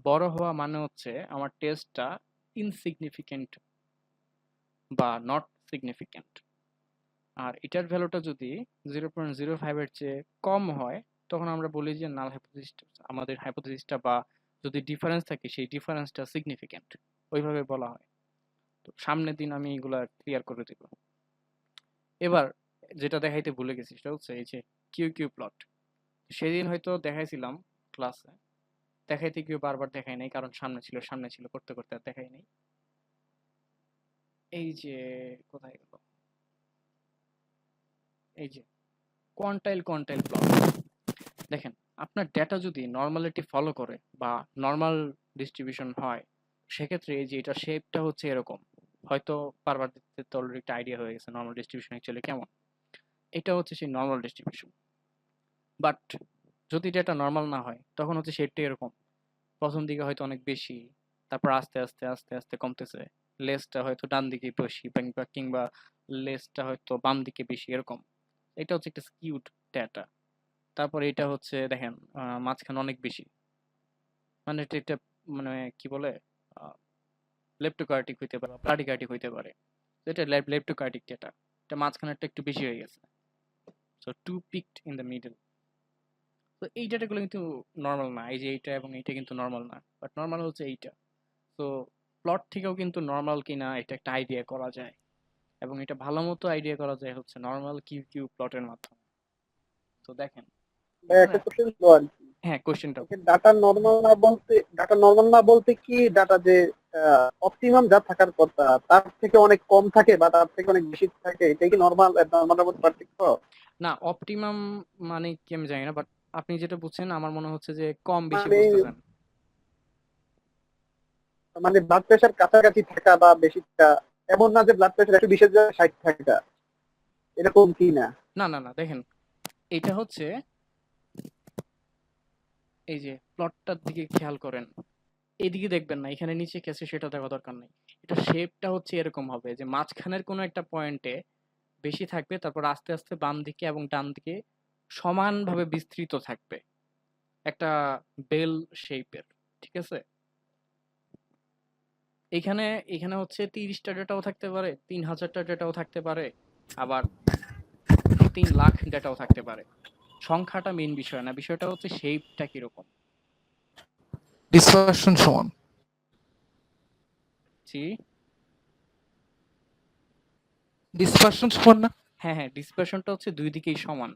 বড় হওয়া মানে হচ্ছে আমার টেস্টটা ইনসিগনিফিকেন্ট বা নট সিগনিফিকেন্ট। আর এটার ভ্যালুটা যদি 0.05 এর চেয়ে কম হয় তখন আমরা বলি যে নাল হাইপোথিসিসটা, আমাদের হাইপোথিসিসটা বা যদি ডিফারেন্স থাকে সেই ডিফারেন্সটা সিগনিফিকেন্ট, ওইভাবে বলা হয়। তো সামনের দিন আমি এগুলা ক্লিয়ার করে দেব। এবার যেটা দেখাইতে ভুলে গেছি সেটা হচ্ছে এই যে কিউ কিউ প্লট। সেদিন হয়তো দেখাইছিলাম ক্লাসে, দেখাইতে গিয়ে বারবার দেখাই নাই কারণ সামনে ছিল করতে করতে আর দেখাই নাই। এই যে কোথায় গেল, এই যে কোয়ান্টাইল প্লট। দেখেন আপনার ডেটা যদি নর্মালিটি ফলো করে বা নর্মাল ডিস্ট্রিবিউশন হয় সেক্ষেত্রে এই যে এটা শেপটা হচ্ছে এরকম, হয়তো বারবার দেখতে তো অলরেডি একটা আইডিয়া হয়ে গেছে নর্মাল ডিস্ট্রিবিউশন অ্যাকচুয়ালি কেমন। এটা হচ্ছে সেই নর্মাল ডিস্ট্রিবিউশন। বাট যদি ডেটা নর্মাল না হয় তখন হচ্ছে শেপটা এরকম, প্রথম দিকে হয়তো অনেক বেশি, তারপর আস্তে আস্তে আস্তে আস্তে কমতেছে, লেসটা হয়তো ডান দিকে বেশি কিংবা লেসটা হয়তো বাম দিকে বেশি এরকম। এটা হচ্ছে একটা স্কিউড ডেটা। তারপর এটা হচ্ছে দেখেন মাঝখানে অনেক বেশি, মানে এটা মানে কি বলে লেপ্টোকার্টিক হইতে পারে প্লাটিকার্টিক হইতে পারে। তো এটা লেপ্টোকার্টিক ডেটা, এটা মাঝখানেরটা একটু বেশি হয়ে গেছে, so too peaked in the middle. তো এই ডেটাগুলো কিন্তু নর্মাল না, এই যে এইটা এবং এইটা কিন্তু নর্মাল না, বাট নর্মাল হচ্ছে এইটা। তো প্লট থেকেও কিন্তু নর্মাল কিনা এটা একটা আইডিয়া করা যায়, এবং এটা ভালো মতো আইডিয়া করা যায় হচ্ছে নর্মাল কিউ কিউ প্লটের মাধ্যমে। তো দেখেন একটা এখানে- কোশ্চেন ছিল আর কি। হ্যাঁ কোশ্চেনটা ডাটা নর্মাল না বলতে কি ডাটা যে অপটিমাম যা থাকার কথা তার থেকে অনেক কম থাকে বা তার থেকে অনেক বেশি থাকে, এটা কি নর্মালের মধ্যে পার্থক্য? না অপটিমাম মানে কি আমি জানি না, বাট আপনি যেটা বুঝছেন আমার মনে হচ্ছে যে কম বেশি মানে বুঝতেছেন। মানে ব্লাড প্রেশার কাছাকাছি থাকা বা বেশি থাকা, এমন না যে ব্লাড প্রেশার 120 এর 60 থাকা, এরকম কি না? না না না দেখেন এটা হচ্ছে এই যে প্লটটার দিকে খেয়াল করেন, এইদিকে দেখবেন না, এখানে নিচে কি আছে সেটা দেখা দরকার নেই। এটা শেপটা হচ্ছে এরকম হবে যে মাঝখানের কোনো একটা পয়েন্টে বেশি থাকবে, তারপর আস্তে আস্তে বাম দিকে এবং ডান দিকে সমানভাবে বিস্তৃত থাকবে, একটা বেল শেপের। ঠিক আছে, এখানে এখানে হচ্ছে 30টা ডেটাও থাকতে পারে, 3000টা ডেটাও থাকতে পারে, আবার 3 লাখ ডেটাও থাকতে পারে। সংখ্যাটা মেইন বিষয় না, বিষয়টা হচ্ছে শেপটা কিরকম। ডিসপারশন সমান। জি ডিসপারশন সমান না? হ্যাঁ হ্যাঁ, ডিসপারশনটা হচ্ছে দুই দিকেই সমান।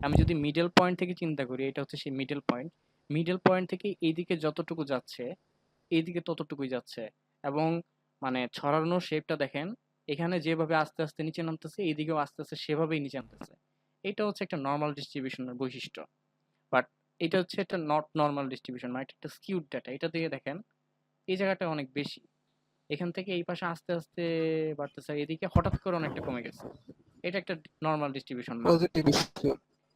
আমি যদি মিডল পয়েন্ট থেকে চিন্তা করি, এটা হচ্ছে সেই মিডল পয়েন্ট থেকে এইদিকে যতটুকু যাচ্ছে এইদিকে ততটুকুই যাচ্ছে, এবং মানে ছড়ানোর শেপটা দেখেন, এখানে যেভাবে আস্তে আস্তে নিচে নামতেছে এইদিকেও আস্তে আস্তে সেভাবেই নিচে নামতেছে। এটা হচ্ছে একটা নর্মাল ডিস্ট্রিবিউশনের বৈশিষ্ট্য। বাট এটা হচ্ছে একটা নট নর্মাল ডিস্ট্রিবিউশন, মানে একটা স্কিউড ডাটা। এটা দিয়ে দেখেন এই জায়গাটা অনেক বেশি, এখান থেকে এই পাশে আস্তে আস্তে বাড়তেছে, এদিকে হঠাৎ করে অনেকটা কমে গেছে। এটা একটা নর্মাল ডিস্ট্রিবিউশন না, পজিটিভ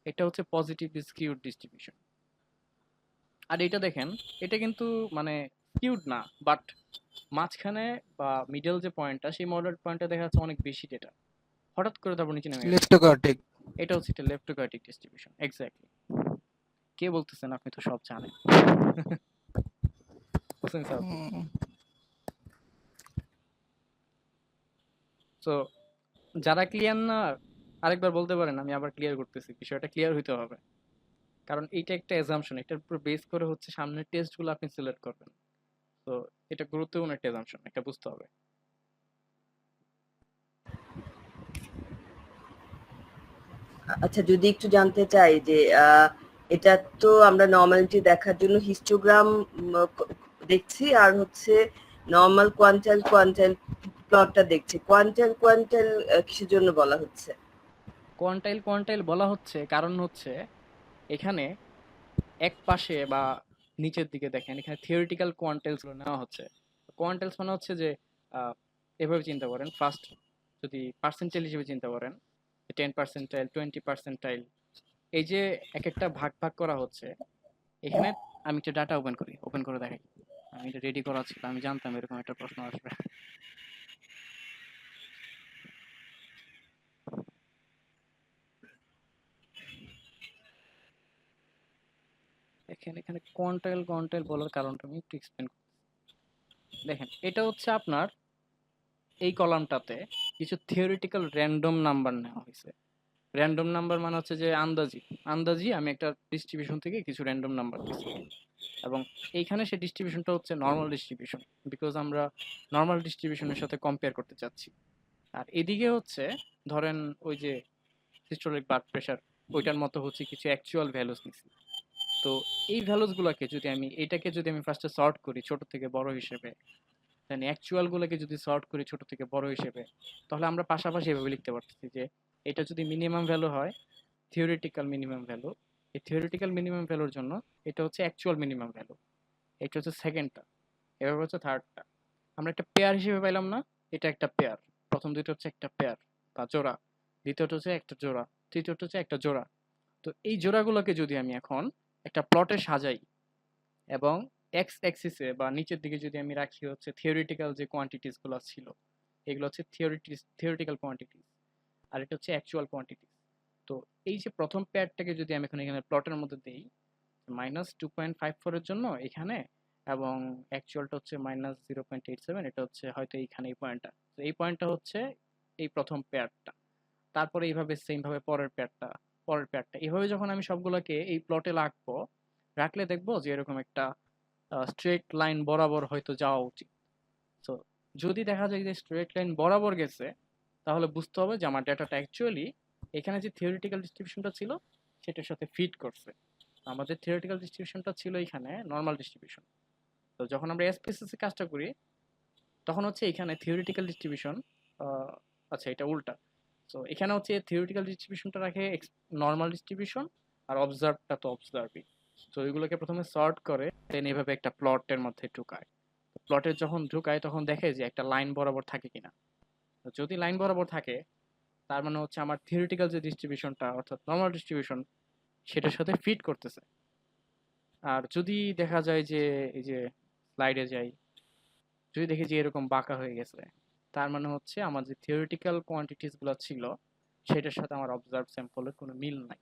এটা হচ্ছে পজিটিভ স্কিউড ডিস্ট্রিবিউশন। আর এটা দেখেন এটা কিন্তু মানে স্কিউড না, বাট মাঝখানে বা মিডল যে পয়েন্টটা সেই মডেল পয়েন্টটা দেখা যাচ্ছে অনেক বেশি ডেটা, হঠাৎ করে তারপর নিচে নেমে গেছে। লেপ্টোকার্টিক। এটা হচ্ছে একটা লেপ্টোকার্টিক ডিস্ট্রিবিউশন এক্স্যাক্টলি। কে বলতেছেন, আপনি তো সব জানেন। হোসেন স্যার। তো যারা ক্লিয়ার না আরেকবার বলতে পারেন, আমি আবার ক্লিয়ার করতেছি, বিষয়টা ক্লিয়ার হইতে হবে। কারণ এইটা একটা অ্যাজাম্পশন, এটার উপর বেস করে হচ্ছে সামনের টেস্টগুলো আপনি সিলেক্ট করবেন। তো এটা গুরুত্বপূর্ণ একটা অ্যাজাম্পশন, এটা বুঝতে হবে। আচ্ছা, যদি একটু জানতে চাই যে এটা তো আমরা নর্মালিটি দেখার জন্য হিস্টোগ্রাম দেখছি, আর হচ্ছে নর্মাল কোয়ান্টাইল প্লটটা দেখছি, কোয়ান্টাইল কোয়ান্টাইল কিসের জন্য বলা হচ্ছে? কোয়ান্টাইল কোয়ান্টাইল বলা হচ্ছে কারণ হচ্ছে এখানে এক পাশে বা নিচের দিকে দেখেন এখানে থিওরিটিক্যাল কোয়ান্টাইলস গুলো নেওয়া হচ্ছে। কোয়ান্টাইলস মানে হচ্ছে যে আহ, এভাবে চিন্তা করেন, ফার্স্ট যদি পার্সেন্টাইল হিসেবে চিন্তা করেন 10 পার্সেন্টাইল 20 পার্সেন্টাইল, এই যে এক একটা ভাগ ভাগ করা হচ্ছে এখানে। আমি একটা ডাটা ওপেন করে দেখাই। আমি এটা রেডি করা ছিল, আমি জানতাম এরকম একটা প্রশ্ন আসবে। দেখেন এখানে কোয়ান্টাইল কোয়ান্টাইল বলার কারণটা আমি একটু এক্সপ্লেন করি। দেখেন এটা হচ্ছে আপনার এই কলামটাতে কিছু থিওরিটিক্যাল র্যান্ডম নাম্বার নেওয়া হয়েছে। র্যান্ডম নাম্বার মানে হচ্ছে যে আন্দাজি আন্দাজি আমি একটা ডিস্ট্রিবিউশন থেকে কিছু র্যান্ডম নাম্বার দিচ্ছি, এবং এইখানে সেই ডিস্ট্রিবিউশনটা হচ্ছে নর্মাল ডিস্ট্রিবিউশন, বিকজ আমরা নর্মাল ডিস্ট্রিবিউশনের সাথে কম্পেয়ার করতে চাচ্ছি। আর এদিকে হচ্ছে ধরেন ওই যে সিস্টোলিক ব্লাড প্রেশার, ওইটার মতো হচ্ছে কিছু অ্যাকচুয়াল ভ্যালুস নিচ্ছি। তো এই ভ্যালুস গুলাকে যদি আমি এটাকে যদি আমি ফার্স্টে সর্ট করি ছোট থেকে বড় হিসেবে, দেন অ্যাকচুয়াল গুলোকে যদি সর্ট করি ছোট থেকে বড় হিসেবে, তাহলে আমরা পাশাপাশি এভাবে লিখতে পারতেছি যে এটা যদি মিনিমাম ভ্যালু হয় থিওরিটিক্যাল মিনিমাম ভ্যালু, এই থিওরিটিক্যাল মিনিমাম ভ্যালুর জন্য এটা হচ্ছে অ্যাকচুয়াল মিনিমাম ভ্যালু, এটা হচ্ছে সেকেন্ডটা, এভাবে হচ্ছে থার্ডটা। আমরা একটা পেয়ার হিসেবে পাইলাম না, এটা একটা পেয়ার, প্রথম দুইটা হচ্ছে একটা পেয়ার বা জোড়া, দ্বিতীয়টা হচ্ছে একটা জোড়া, তৃতীয়টা হচ্ছে একটা জোড়া। তো এই জোড়াগুলোকে যদি আমি এখন একটা প্লটে সাজাই এবং এক্স অ্যাক্সিসে বা নিচের দিকে যদি আমি রাখি হচ্ছে থিওরিটিক্যাল যে কোয়ান্টিটিস গুলো ছিল, এগুলো হচ্ছে থিওরিটিক্যাল কোয়ান্টিটিস, আর এটা হচ্ছে অ্যাকচুয়াল কোয়ান্টিটিস। তো এই যে প্রথম পেয়ারটাকে যদি আমি এখন এখানে প্লটের মধ্যে দিই, -2.54 এর জন্য এখানে, এবং অ্যাকচুয়ালটা হচ্ছে -0.87, এটা হচ্ছে হয়তো এইখানে এই পয়েন্টটা, তো এই পয়েন্টটা হচ্ছে এই প্রথম পেয়ারটা। তারপরে এইভাবে সেম ভাবে পরের পেয়ারটা এইভাবে যখন আমি সবগুলোকে এই প্লটে রাখবো, রাখলে দেখবো যে এরকম একটা স্ট্রেট লাইন বরাবর হয়তো যাওয়া উচিত। তো যদি দেখা যায় যে স্ট্রেট লাইন বরাবর গেছে, তাহলে বুঝতে হবে যে আমার ডেটাটা অ্যাকচুয়ালি এখানে যে থিওরিটিক্যাল ডিস্ট্রিবিউশনটা ছিল সেটার সাথে ফিট করছে। আমাদের থিওরিটিক্যাল ডিস্ট্রিবিউশনটা ছিল এখানে নর্মাল ডিস্ট্রিবিউশন। তো যখন আমরা এসপিএসএস এ কাজটা করি তখন হচ্ছে এখানে থিওরিটিক্যাল ডিস্ট্রিবিউশন, আচ্ছা এটা উল্টা। তো এখানে হচ্ছে থিওরিটিক্যাল ডিস্ট্রিবিউশনটা রাখে নর্মাল ডিস্ট্রিবিউশন, আর অবজার্ভটা তো অবজার্ভই। তো এগুলোকে প্রথমে সর্ট করে দেন এভাবে একটা প্লটের মধ্যে ঢুকায়। প্লটে যখন ঢুকায় তখন দেখে যে একটা লাইন বরাবর থাকে কিনা। তো যদি লাইন বরাবর থাকে তার মানে হচ্ছে আমার থিওরিটিক্যাল যে ডিস্ট্রিবিউশনটা অর্থাৎ নর্মাল ডিস্ট্রিবিউশন সেটার সাথে ফিট করতেছে। আর যদি দেখা যায় যে এই যে স্লাইডে যাই, যদি দেখি যে এরকম বাঁকা হয়ে গেছে, তার মানে হচ্ছে আমার যে থিওরিটিক্যাল কোয়ান্টিটিস গুলো ছিল সেটার সাথে আমার অবজার্ভ স্যাম্পলের কোনো মিল নাই।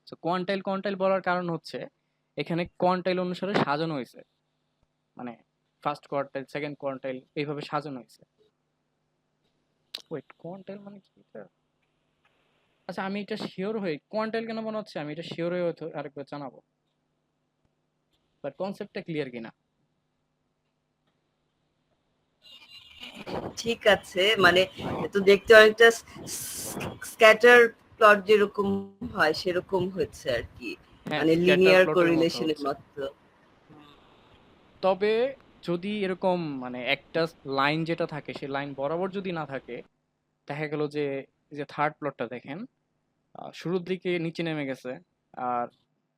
তো কোয়ান্টাইল কোয়ান্টাইল বলার কারণ হচ্ছে এখানে কোয়ান্টাইল অনুসারে সাজানো হয়েছে, মানে ফার্স্ট কোয়ার্টাইল সেকেন্ড কোয়ার্টাইল এইভাবে সাজানো হয়েছে। ওয়েট, কোয়ান্টাইল মানে কি এটা? আচ্ছা আমি এটা শিওর হই কোয়ান্টাইল কেন মনে হচ্ছে, আমি এটা শিওর হয়ে হয়তো আরেকবার জানাবো, বাট কনসেপ্টটা ক্লিয়ার কিনা। ঠিক আছে, মানে তো দেখতে অনেকটা স্ক্যাটার প্লট যেরকম হয় সেরকম হচ্ছে আর কি, হ্যাঁ, মানে scatter লিনিয়ার plot এর মতো কোরিলেশনের হচ্ছে। মতো। তবে যদি এরকম মানে একটা লাইন যেটা থাকে সেই লাইন বরাবর যদি না থাকে, দেখা গেল যে এই যে থার্ড প্লটটা দেখেন, শুরুর দিকে নিচে নেমে গেছে আর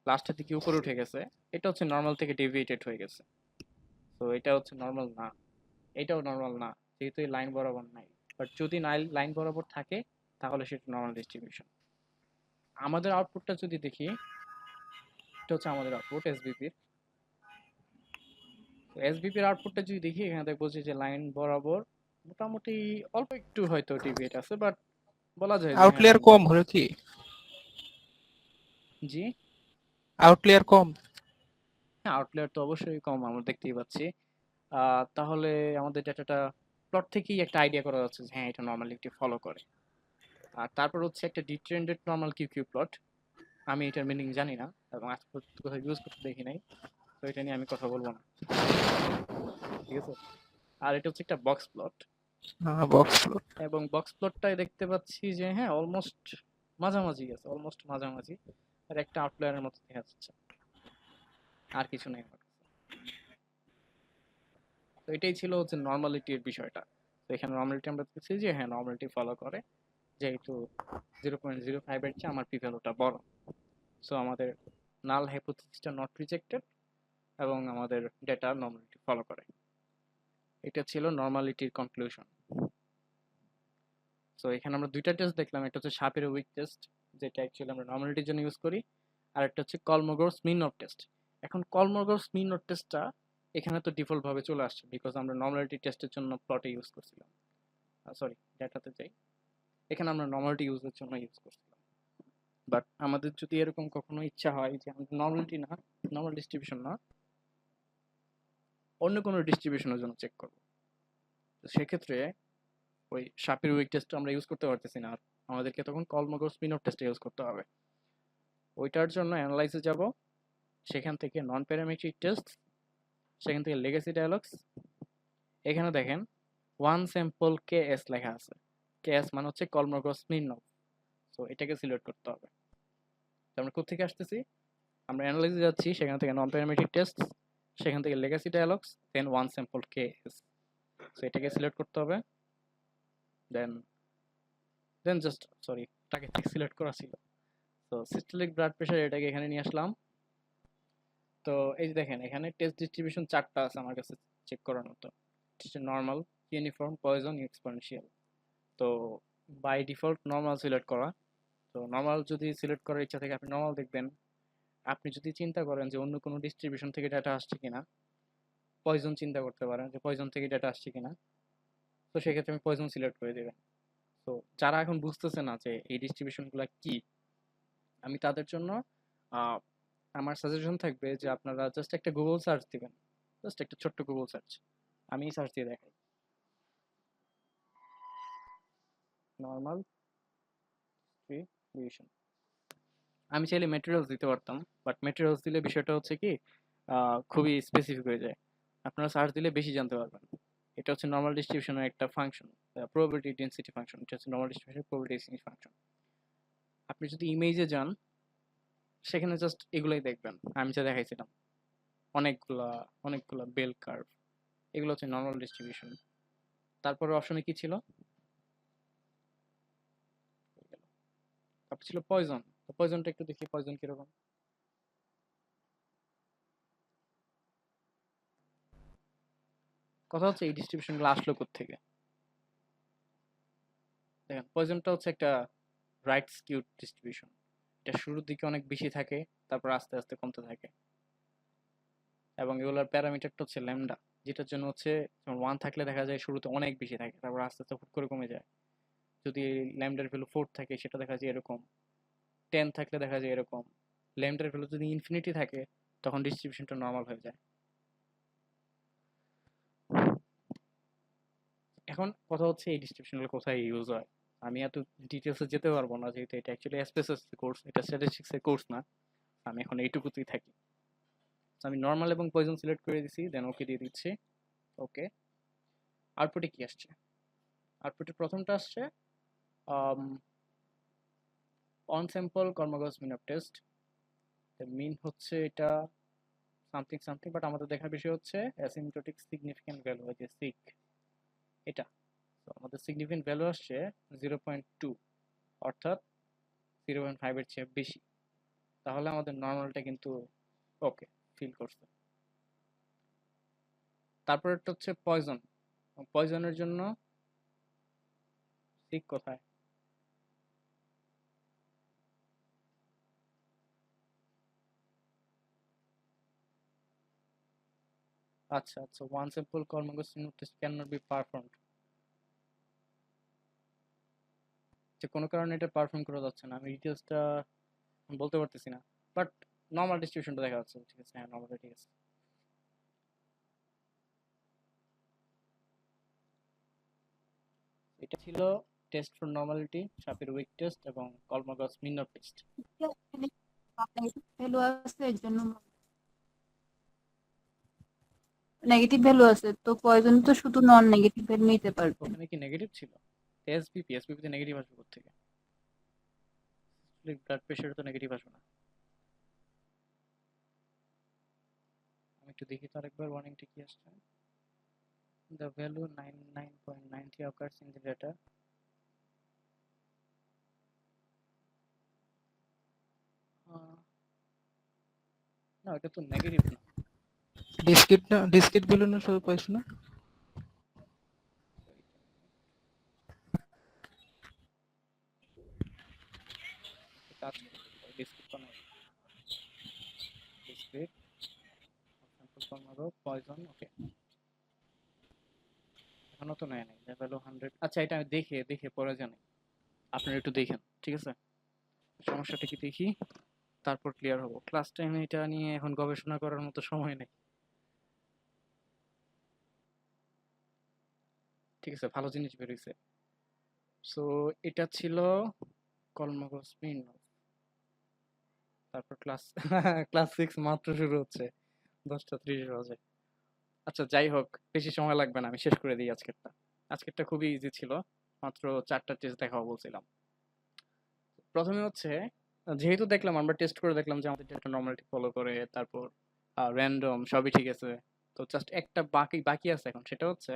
লাস্টের দিকে উপরে উঠে গেছে, এটা হচ্ছে নর্মাল থেকে ডেভিয়েটেড হয়ে গেছে। তো এটা হচ্ছে নর্মাল না, এটাও নর্মাল না, যেহেতু এই লাইন বরাবর নাই। বাট যদি লাইন বরাবর থাকে তাহলে সেটা নর্মাল ডিস্ট্রিবিউশন। আমাদের আউটপুটটা যদি দেখি, এটা হচ্ছে আমাদের আউটপুট এসবিপির। এসবিপির আউটপুটটা যদি দেখি এখানে দেখবো যে লাইন বরাবর মোটামুটি অল্প একটু হয়তো ডেভিয়েট আছে, বাট বলা যায় যে হ্যাঁ আউটলেয়ার লাইন কম বরাবর। হলো কি? জি, আউটলেয়ার কম। হ্যাঁ আউটলায়ার তো অবশ্যই কম আমরা দেখতেই পাচ্ছি। তাহলে আমাদের ডেটাটা প্লট থেকেই একটা আইডিয়া করা যাচ্ছে যে হ্যাঁ এটা নর্মালি একটি ফলো করে। আর তারপর হচ্ছে একটা ডিট্রেন্ডেড নর্মাল কিউ প্লট, আমি এটার মিনিং জানি না এবং আজ পর্যন্ত কোথাও ইউজ করতে দেখি নাই, তো এটা নিয়ে আমি কথা বলবো না, ঠিক আছে। আর এটা হচ্ছে একটা বক্স প্লট, বক্স প্লট। এবং বক্স প্লটটাই দেখতে পাচ্ছি যে হ্যাঁ অলমোস্ট মাঝামাঝি আছে, অলমোস্ট মাঝামাঝি, আর একটা আউটলায়ারের মতো দেখা যাচ্ছে, আর কিছু নেই আমার কাছে। তো এটাই ছিল হচ্ছে নর্মালিটির বিষয়টা। তো এখানে নর্মালিটি আমরা দেখছি যে হ্যাঁ নর্মালিটি ফলো করে, যেহেতু 0.05 এর চেয়ে আমার পি ভ্যালুটা বড়, সো আমাদের নাল হাইপোথিসিসটা নট রিজেক্টেড এবং আমাদের ডেটা নর্মালিটি ফলো করে। এটা ছিল নর্মালিটির কনক্লুশন। সো এখানে আমরা দুইটা টেস্ট দেখলাম, একটা হচ্ছে শাপের উইক টেস্ট যেটা অ্যাকচুয়ালি আমরা নর্মালিটির জন্য ইউজ করি, আর একটা হচ্ছে কলমোগর স্মিরনফ টেস্ট। এখন কলমোগর স্মিরনফ টেস্টটা এখানে তো ডিফল্ট ভাবে চলে আসছে বিকজ আমরা নর্মালিটি টেস্টের জন্য প্লটে ইউজ করছিলাম, সরি ডেটাতে যাই, এখানে আমরা নর্মালিটি ইউজের জন্য ইউজ করছিলাম। বাট আমাদের যদি এরকম কখনো ইচ্ছা হয় যে আমাদের নর্মালিটি না, নর্মাল ডিস্ট্রিবিউশন না, অন্য কোনো ডিস্ট্রিবিউশনের জন্য চেক করবো, তো সেক্ষেত্রে ওই শাপের উইক টেস্ট আমরা ইউজ করতে পারতেছি না, আর আমাদেরকে তখন কলমোগর স্পিনঅফ টেস্ট ইউজ করতে হবে। ওইটার জন্য অ্যানালাইসে যাব, সেখান থেকে নন প্যারামেট্রিক টেস্ট, সেখান থেকে লেগেসি ডায়ালগস। এখানে দেখেন ওয়ান স্যাম্পল কে এস লেখা আছে, কে এস মানে হচ্ছে কলমোগর স্পিনঅফ, তো এটাকে সিলেক্ট করতে হবে। তো আমরা কোথেকে আসতেছি, আমরা অ্যানালাইসে যাচ্ছি, সেখান থেকে নন প্যারামেট্রিক টেস্ট, সেখান থেকে legacy dialogs, then one sample K S, so এটাকে সিলেক্ট করতে হবে। দেন জাস্ট সরি এটাকে ঠিক সিলেক্ট করা ছিল, তো সিস্টেলিক ব্লাড প্রেশার এটাকে এখানে নিয়ে আসলাম। তো এই যে দেখেন এখানে টেস্ট ডিস্ট্রিবিউশন চারটা আছে আমার কাছে চেক করার মতো, নর্মাল, ইউনিফর্ম, পয়জন, এক্সপোনেনশিয়াল। তো বাই ডিফল্ট নর্মাল সিলেক্ট করা, তো নর্মাল যদি সিলেক্ট করার ইচ্ছা থাকে আপনি নর্মাল দেখবেন। আপনি যদি চিন্তা করেন যে অন্য কোনো ডিস্ট্রিবিউশন থেকে ডাটা আসছে কিনা, পয়জন চিন্তা করতে পারেন যে পয়জন থেকে ডাটা আসছে কিনা, তো সেক্ষেত্রে আমি পয়জন সিলেক্ট করে দেবেন। তো যারা এখন বুঝতেছে না যে এই ডিস্ট্রিবিউশনগুলো কি, আমি তাদের জন্য আমার সাজেশন থাকবে যে আপনারা জাস্ট একটা গুগল সার্চ দিবেন, জাস্ট একটা ছোট্ট গুগল সার্চ, আমি সার্চ দিয়ে দেখাই নর্মাল ডিস্ট্রিবিউশন। আমি চাইলে ম্যাটেরিয়ালস দিতে পারতাম, বাট ম্যাটেরিয়ালস দিলে বিষয়টা হচ্ছে কি খুবই স্পেসিফিক হয়ে যায়, আপনারা সার্চ দিলে বেশি জানতে পারবেন। এটা হচ্ছে নর্মাল ডিস্ট্রিবিউশনের একটা ফাংশন, প্রবাবিলিটি ডেনসিটি ফাংশন, এটা হচ্ছে নর্মাল ডিস্ট্রিবিউশনের প্রবাবিলিটি ডেনসিটি ফাংশন। আপনি যদি ইমেজে যান সেখানে জাস্ট এগুলাই দেখবেন, আমি যা দেখাইছিলাম অনেকগুলা অনেকগুলা বেল কার্ভ, এগুলো হচ্ছে নর্মাল ডিস্ট্রিবিউশন। তারপরে অপশনে কি ছিল, তারপর ছিল পয়জন। তো পয়জনটা একটু দেখি পয়জন কিরকম। কথা হচ্ছে এই ডিস্ট্রিবিউশনগুলো আসলো কোত্থেকে, দেখেন পয়জনটা হচ্ছে একটা রাইট স্কিউড ডিস্ট্রিবিউশন, এটা শুরুর দিকে অনেক বেশি থাকে, তারপর আস্তে আস্তে কমতে থাকে, এবং এগুলোর প্যারামিটারটা হচ্ছে ল্যামডা, যেটার জন্য হচ্ছে যেমন 1 থাকলে দেখা যায় শুরুতে অনেক বেশি থাকে, তারপর আস্তে আস্তে হুট করে কমে যায়। যদি ল্যামডার ভ্যালু 4 থাকে সেটা দেখা যায় এরকম, 10 থাকলে দেখা যায় এরকম, ল্যামডার ভ্যালু যদি ইনফিনিটি থাকে তখন ডিস্ট্রিবিউশনটা নর্মাল হয়ে যায়। এখন কথা হচ্ছে এই ডিস্ট্রিবিউশনগুলো কোথায় ইউজ হয়, আমি এত ডিটেলসে যেতে পারবো না যেহেতু এটা অ্যাকচুয়ালি এসপিএসএস কোর্স, এটা স্ট্যাটিস্টিক্স এর কোর্স না, আমি এখন এইটুকুতেই থাকি। আমি নর্মাল এবং পয়জন সিলেক্ট করে দিছি, দেন ওকে দিয়ে দিচ্ছি। ওকে, আউটপুটে কি আসছে, আউটপুটে প্রথমটা আসছে অন স্যাম্পল কর্মগস মিন অফ টেস্ট, মিন হচ্ছে এটা সামথিং সামথিং, বাট আমাদের দেখার বিষয় হচ্ছে অ্যাসিম্পটোটিক সিগনিফিক্যান্ট ভ্যালু, যে সিক, এটা। তো আমাদের সিগনিফিক্যান্ট ভ্যালু আসছে 0.2, অর্থাৎ 0.5 এর চেয়ে বেশি, তাহলে আমাদের নর্মালটা কিন্তু ওকে ফিল করছে। তারপর একটা হচ্ছে পয়জন, পয়জনের জন্য সিক কোথায়, আচ্ছা আচ্ছা, one sample Kolmogorov test can not be performed, যে কোনো কারণে এটা পারফর্ম করা যাচ্ছে না, আমি ডিটেলসটা বলতে পারতেছি না, বাট নর্মাল ডিস্ট্রিবিউশনটা দেখা যাচ্ছে, ঠিক আছে, হ্যাঁ নর্মাল ঠিক আছে। এটা ছিল test for normality, Shapiro Wilk test এবং কলমোগস মিন অফ টেস্ট। ভ্যালু আছে এর জন্য নেগেটিভ ভ্যালু আছে, তো পয়জন তো শুধু নন নেগেটিভ ভ্যালু নিতে পারবে। ওখানে কি নেগেটিভ ছিল, এসবিপি, এসবিপি তে নেগেটিভ আসবে কোথেকে, ব্লাড প্রেশারে তো নেগেটিভ আসবে না। আমি একটু দেখি তো আরেকবার ওয়ার্নিংটা কি আসছে। the value 99.90 occurs in the data. না এটা তো নেগেটিভ না। ডিসক্রিট ভ্যালু না সব পাইছো না? কাজ ডিসক্রিট বানাই ডিসক্রিট স্যাম্পল ফর্মারও পয়জন ওকে এখনো তো নেয় নাই লেভেল 100। আচ্ছা এটা আমি দেখে পরে জানি, আপনারা একটু দেখেন ঠিক আছে, সমস্যাটা কি দেখি তারপর ক্লিয়ার হবো। ক্লাস টাইমে এটা নিয়ে এখন গবেষণা করার মতো সময় নেই। ঠিক আছে, ভালো জিনিস বেরিয়েছে। সো এটা ছিল কলমগজ স্পিন। তারপর ক্লাস ক্লাস 6 মাত্র শুরু হচ্ছে, 10:30 বাজে। আচ্ছা যাই হোক, বেশি সময় লাগবে না, আমি শেষ করে দিই আজকেরটা খুবই ইজি ছিল, মাত্র 4টা টেস্ট দেখাবো বলছিলাম। প্রথমে হচ্ছে যেহেতু দেখলাম, আমরা টেস্ট করে দেখলাম যে আমাদের ডেটা নর্মালিটি ফলো করে, তারপর র্যান্ডম সবই ঠিক আছে, তো জাস্ট একটা বাকি আছে এখন, সেটা হচ্ছে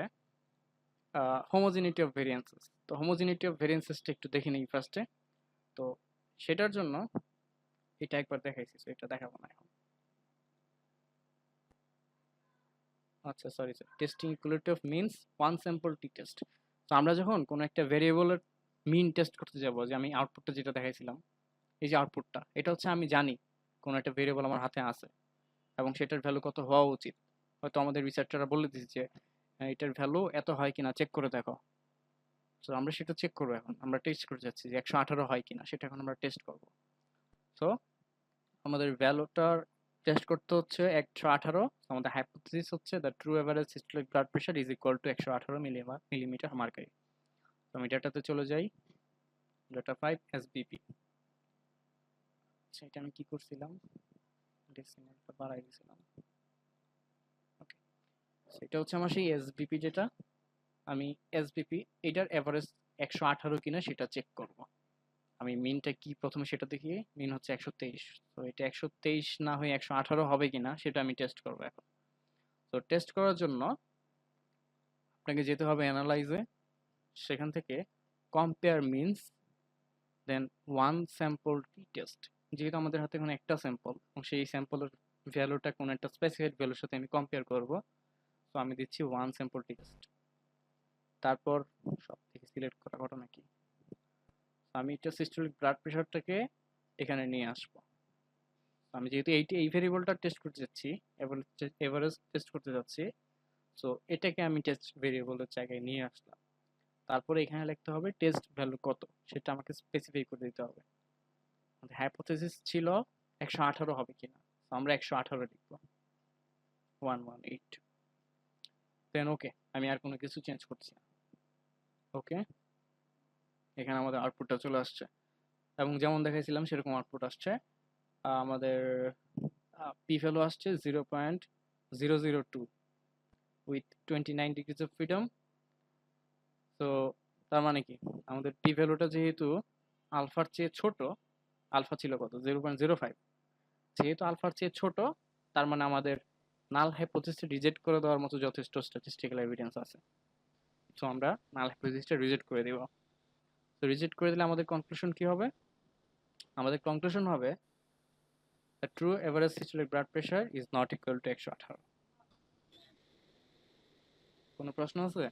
হোমোজিনিটি অফ ভেরিয়েন্সেস। তো হোমোজিনিটি অফ ভেরিয়েন্সেসটা একটু দেখে নিই ফার্স্টে। তো সেটার জন্য এটা একবার দেখাইছি, তো এটা দেখাবো না এখন। আচ্ছা sorry testing equality of means one sample T test. তো আমরা যখন কোনো একটা ভেরিয়েবলের মিন টেস্ট করতে যাব, যে আমি আউটপুটটা যেটা দেখাইছিলাম, এই যে আউটপুটটা, এটা হচ্ছে আমি জানি কোনো একটা ভেরিয়েবল আমার হাতে আছে এবং সেটার ভ্যালু কত হওয়া উচিত। হয়তো আমাদের রিসার্চাররা বলে দিচ্ছে যে এটার ভ্যালু এত হয় কিনা চেক করে দেখো। তো আমরা সেটা চেক করবো, এখন আমরা টেস্ট করে যাচ্ছি যে 118 হয় কিনা, সেটা এখন আমরা টেস্ট করবো। তো আমাদের ভ্যালুটার টেস্ট করতে হচ্ছে 118। আমাদের হাইপোথিসিস হচ্ছে the true average systolic blood pressure is equal to 118 millimetre mercury. তো আমি ডাটাতে চলে যাই, ডাটা 5 এসবিপি। আচ্ছা এটা আমি কি করছিলাম, ডেসিমালটা বাড়াই দিয়েছিলাম। ওকে, সেটা হচ্ছে আমার সেই এসবিপি, যেটা আমি এসবিপি এটার এভারেজ 118 কিনা সেটা চেক করব। আমি মিনটা কি প্রথমে সেটা দেখি, মিন হচ্ছে 123। তো এটা 123 না হয়ে 118 হবে কিনা সেটা আমি টেস্ট করব এখন। তো টেস্ট করার জন্য আপনাকে যেতে হবে অ্যানালাইজে, সেখান থেকে কম্পেয়ার মিনস দেন ওয়ান স্যাম্পল টি টেস্ট। যেহেতু আমাদের হাতে এখন একটা স্যাম্পল এবং সেই স্যাম্পলের ভ্যালুটা কোনো একটা স্পেসিফাইড ভ্যালুর সাথে আমি কম্পেয়ার করব, তো আমি দিচ্ছি ওয়ান স্যাম্পল টি টেস্ট। তারপর সব থেকে সিলেক্ট করা ঘটনা কি, আমি এটা সিস্টোলিক ব্লাড প্রেশারটাকে এখানে নিয়ে আসবো। আমি যেহেতু এই ভেরিয়েবলটা টেস্ট করতে যাচ্ছি, এভারেজ টেস্ট করতে যাচ্ছি, সো এটাকে আমি টেস্ট ভেরিয়েবলের জায়গায় নিয়ে আসলাম। তারপরে এখানে লিখতে হবে টেস্ট ভ্যালু কত, সেটা আমাকে স্পেসিফাই করে দিতে হবে। আমাদের হাইপোথিসিস ছিল 118 হবে কিনা, তো আমরা 118 লিখবো, 118। দেন ওকে, আমি আর কোনো কিছু চেঞ্জ করছি না। ওকে, এখানে আমাদের আউটপুটটা চলে আসছে এবং যেমন দেখাইছিলাম সেরকম আউটপুট আসছে। আমাদের পি ভ্যালু আসছে 0.002 উইথ 29 ডিগ্রিজ অফ ফ্রিডম। তো তার মানে কি, আমাদের পি ভ্যালুটা যেহেতু আলফার চেয়ে ছোট, আলফা ছিল কত 0.05, যেহেতু আলফার চেয়ে ছোট, তার মানে আমাদের নাল হাইপোথিসিসটা রিজেক্ট করে দেওয়ার মতো যথেষ্ট স্ট্যাটিস্টিক্যাল এভিডেন্স আছে। তো আমরা নাল হাইপোথিসিসটা রিজেক্ট করে দেব। তো রিজেক্ট করে দিলে আমাদের কনক্লুশন কি হবে, আমাদের কনক্লুশন হবে the true average systolic blood pressure is not equal to 118। কোনো প্রশ্ন আছে?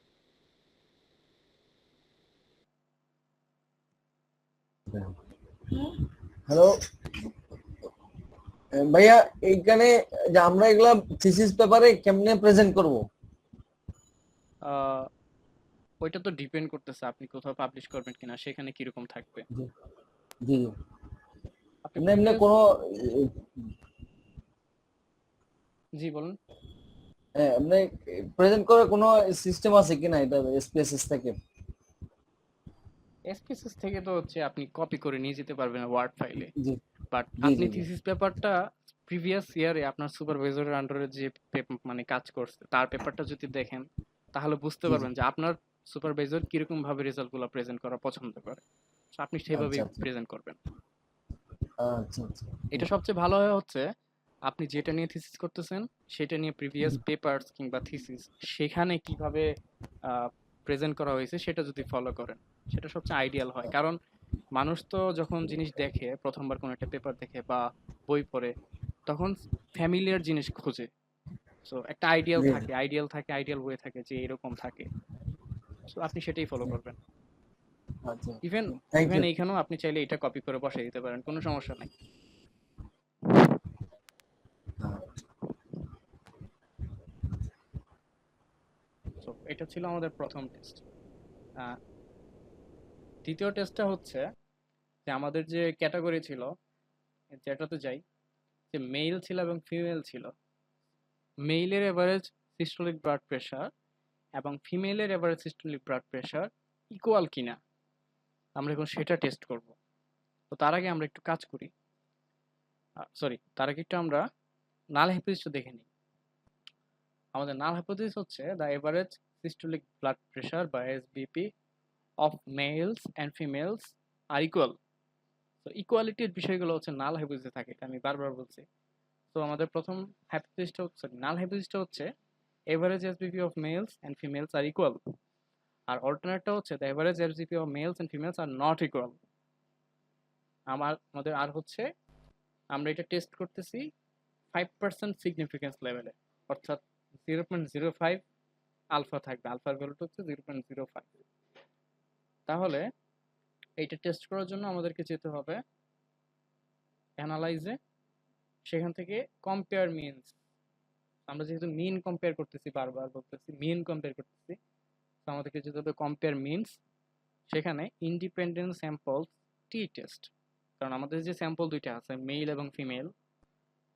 হ্যালো ভাইয়া, এইখানে যে আমরা এগুলা থিসিস পেপারে কেমনে প্রেজেন্ট করব? ওইটা তো ডিপেন্ড করতেছে আপনি কোথাও পাবলিশ করবেন কিনা, সেখানে কিরকম থাকবে। জি এমনি এমনি কোনো জি বলুন। এমনি প্রেজেন্ট করার কোনো সিস্টেম আছে কিনা এটা এসপিএসএস থেকে? এসপিএসএস থেকে তো হচ্ছে আপনি কপি করে নিয়ে যেতে পারবেন ওয়ার্ড ফাইলে, জি বাট আপনি থিসিস পেপারটা প্রিভিয়াস ইয়ারে আপনার সুপারভাইজারের আন্ডারে যে মানে কাজ করছে তার পেপারটা যদি দেখেন, তাহলে বুঝতে পারবেন যে আপনার সুপারভাইজার কিরকম ভাবে রেজাল্টগুলো প্রেজেন্ট করা পছন্দ করে, তো আপনি সেভাবেই প্রেজেন্ট করবেন। আচ্ছা। এটা সবচেয়ে ভালো হয় হচ্ছে আপনি যেটা নিয়ে থিসিস করতেছেন সেটা নিয়ে প্রিভিয়াস পেপারস কিংবা থিসিস সেখানে কিভাবে প্রেজেন্ট করা হয়েছে সেটা যদি ফলো করেন সেটা সবচেয়ে আইডিয়াল হয়। কারণ মানুষ তো যখন জিনিস দেখে প্রথমবার কোনো একটা পেপার দেখে বা বই পড়ে তখন ফ্যামিলিয়ার জিনিস খোঁজে। সো একটা আইডিয়াল জি থাকে, আইডিয়াল হয়ে থাকে যে এরকম থাকে। সো আপনি সেটাই ফলো করবেন। আচ্ছা, ইভেন থ্যাংক ইভেন ইউ। এইখানেও আপনি চাইলে এটা কপি করে বসাই দিতে পারেন, কোনো সমস্যা নাই। সো এটা ছিল আমাদের প্রথম টেস্ট। দ্বিতীয় টেস্টটা হচ্ছে যে আমাদের যে ক্যাটাগরি ছিল যেটাতে যাই, যে মেল ছিল এবং ফিমেল ছিল। মেইলের এভারেজ সিস্টোলিক ব্লাড প্রেশার এবং ফিমেলের average systolic blood pressure equal কিনা আমরা এখন সেটা টেস্ট করব। তো তার আগে আমরা একটু কাজ করি, সরি তার আগে একটু আমরা নাল হাইপোথিসিসটা দেখে নিই। আমাদের নাল হাইপোথিসিস হচ্ছে the average systolic blood pressure বা SBP of males and females are equal. তো ইকুয়ালিটির বিষয়গুলো হচ্ছে নাল হাইপোথিসিসে থাকে, এটা আমি বারবার বলছি। তো আমাদের প্রথম হাইপোথিসিসটা হচ্ছে, নাল হাইপোথিসিসটা হচ্ছে average SBP of males and females are equal. আর অল্টারনেটটা হচ্ছে the average SBP of males and females are not equal. আমাদের আর হচ্ছে আমরা এটা টেস্ট করতেছি 5% সিগনিফিকেন্স লেভেলে, অর্থাৎ 0.05 আলফা থাকবে, আলফার ভ্যালুটা হচ্ছে 0.05। তাহলে এইটা টেস্ট করার জন্য আমাদেরকে যেতে হবে অ্যানালাইজে, সেখান থেকে কম্পেয়ার মিনস। আমরা যেহেতু মিন কম্পেয়ার করতেছি, বারবার বলতেছি মিন কম্পেয়ার করতেছি, তো আমাদেরকে যেতে হবে কম্পেয়ার মিনস। সেখানে ইন্ডিপেন্ডেন্ট স্যাম্পল টি টেস্ট, কারণ আমাদের যে স্যাম্পল দুইটা আছে মেল এবং ফিমেল,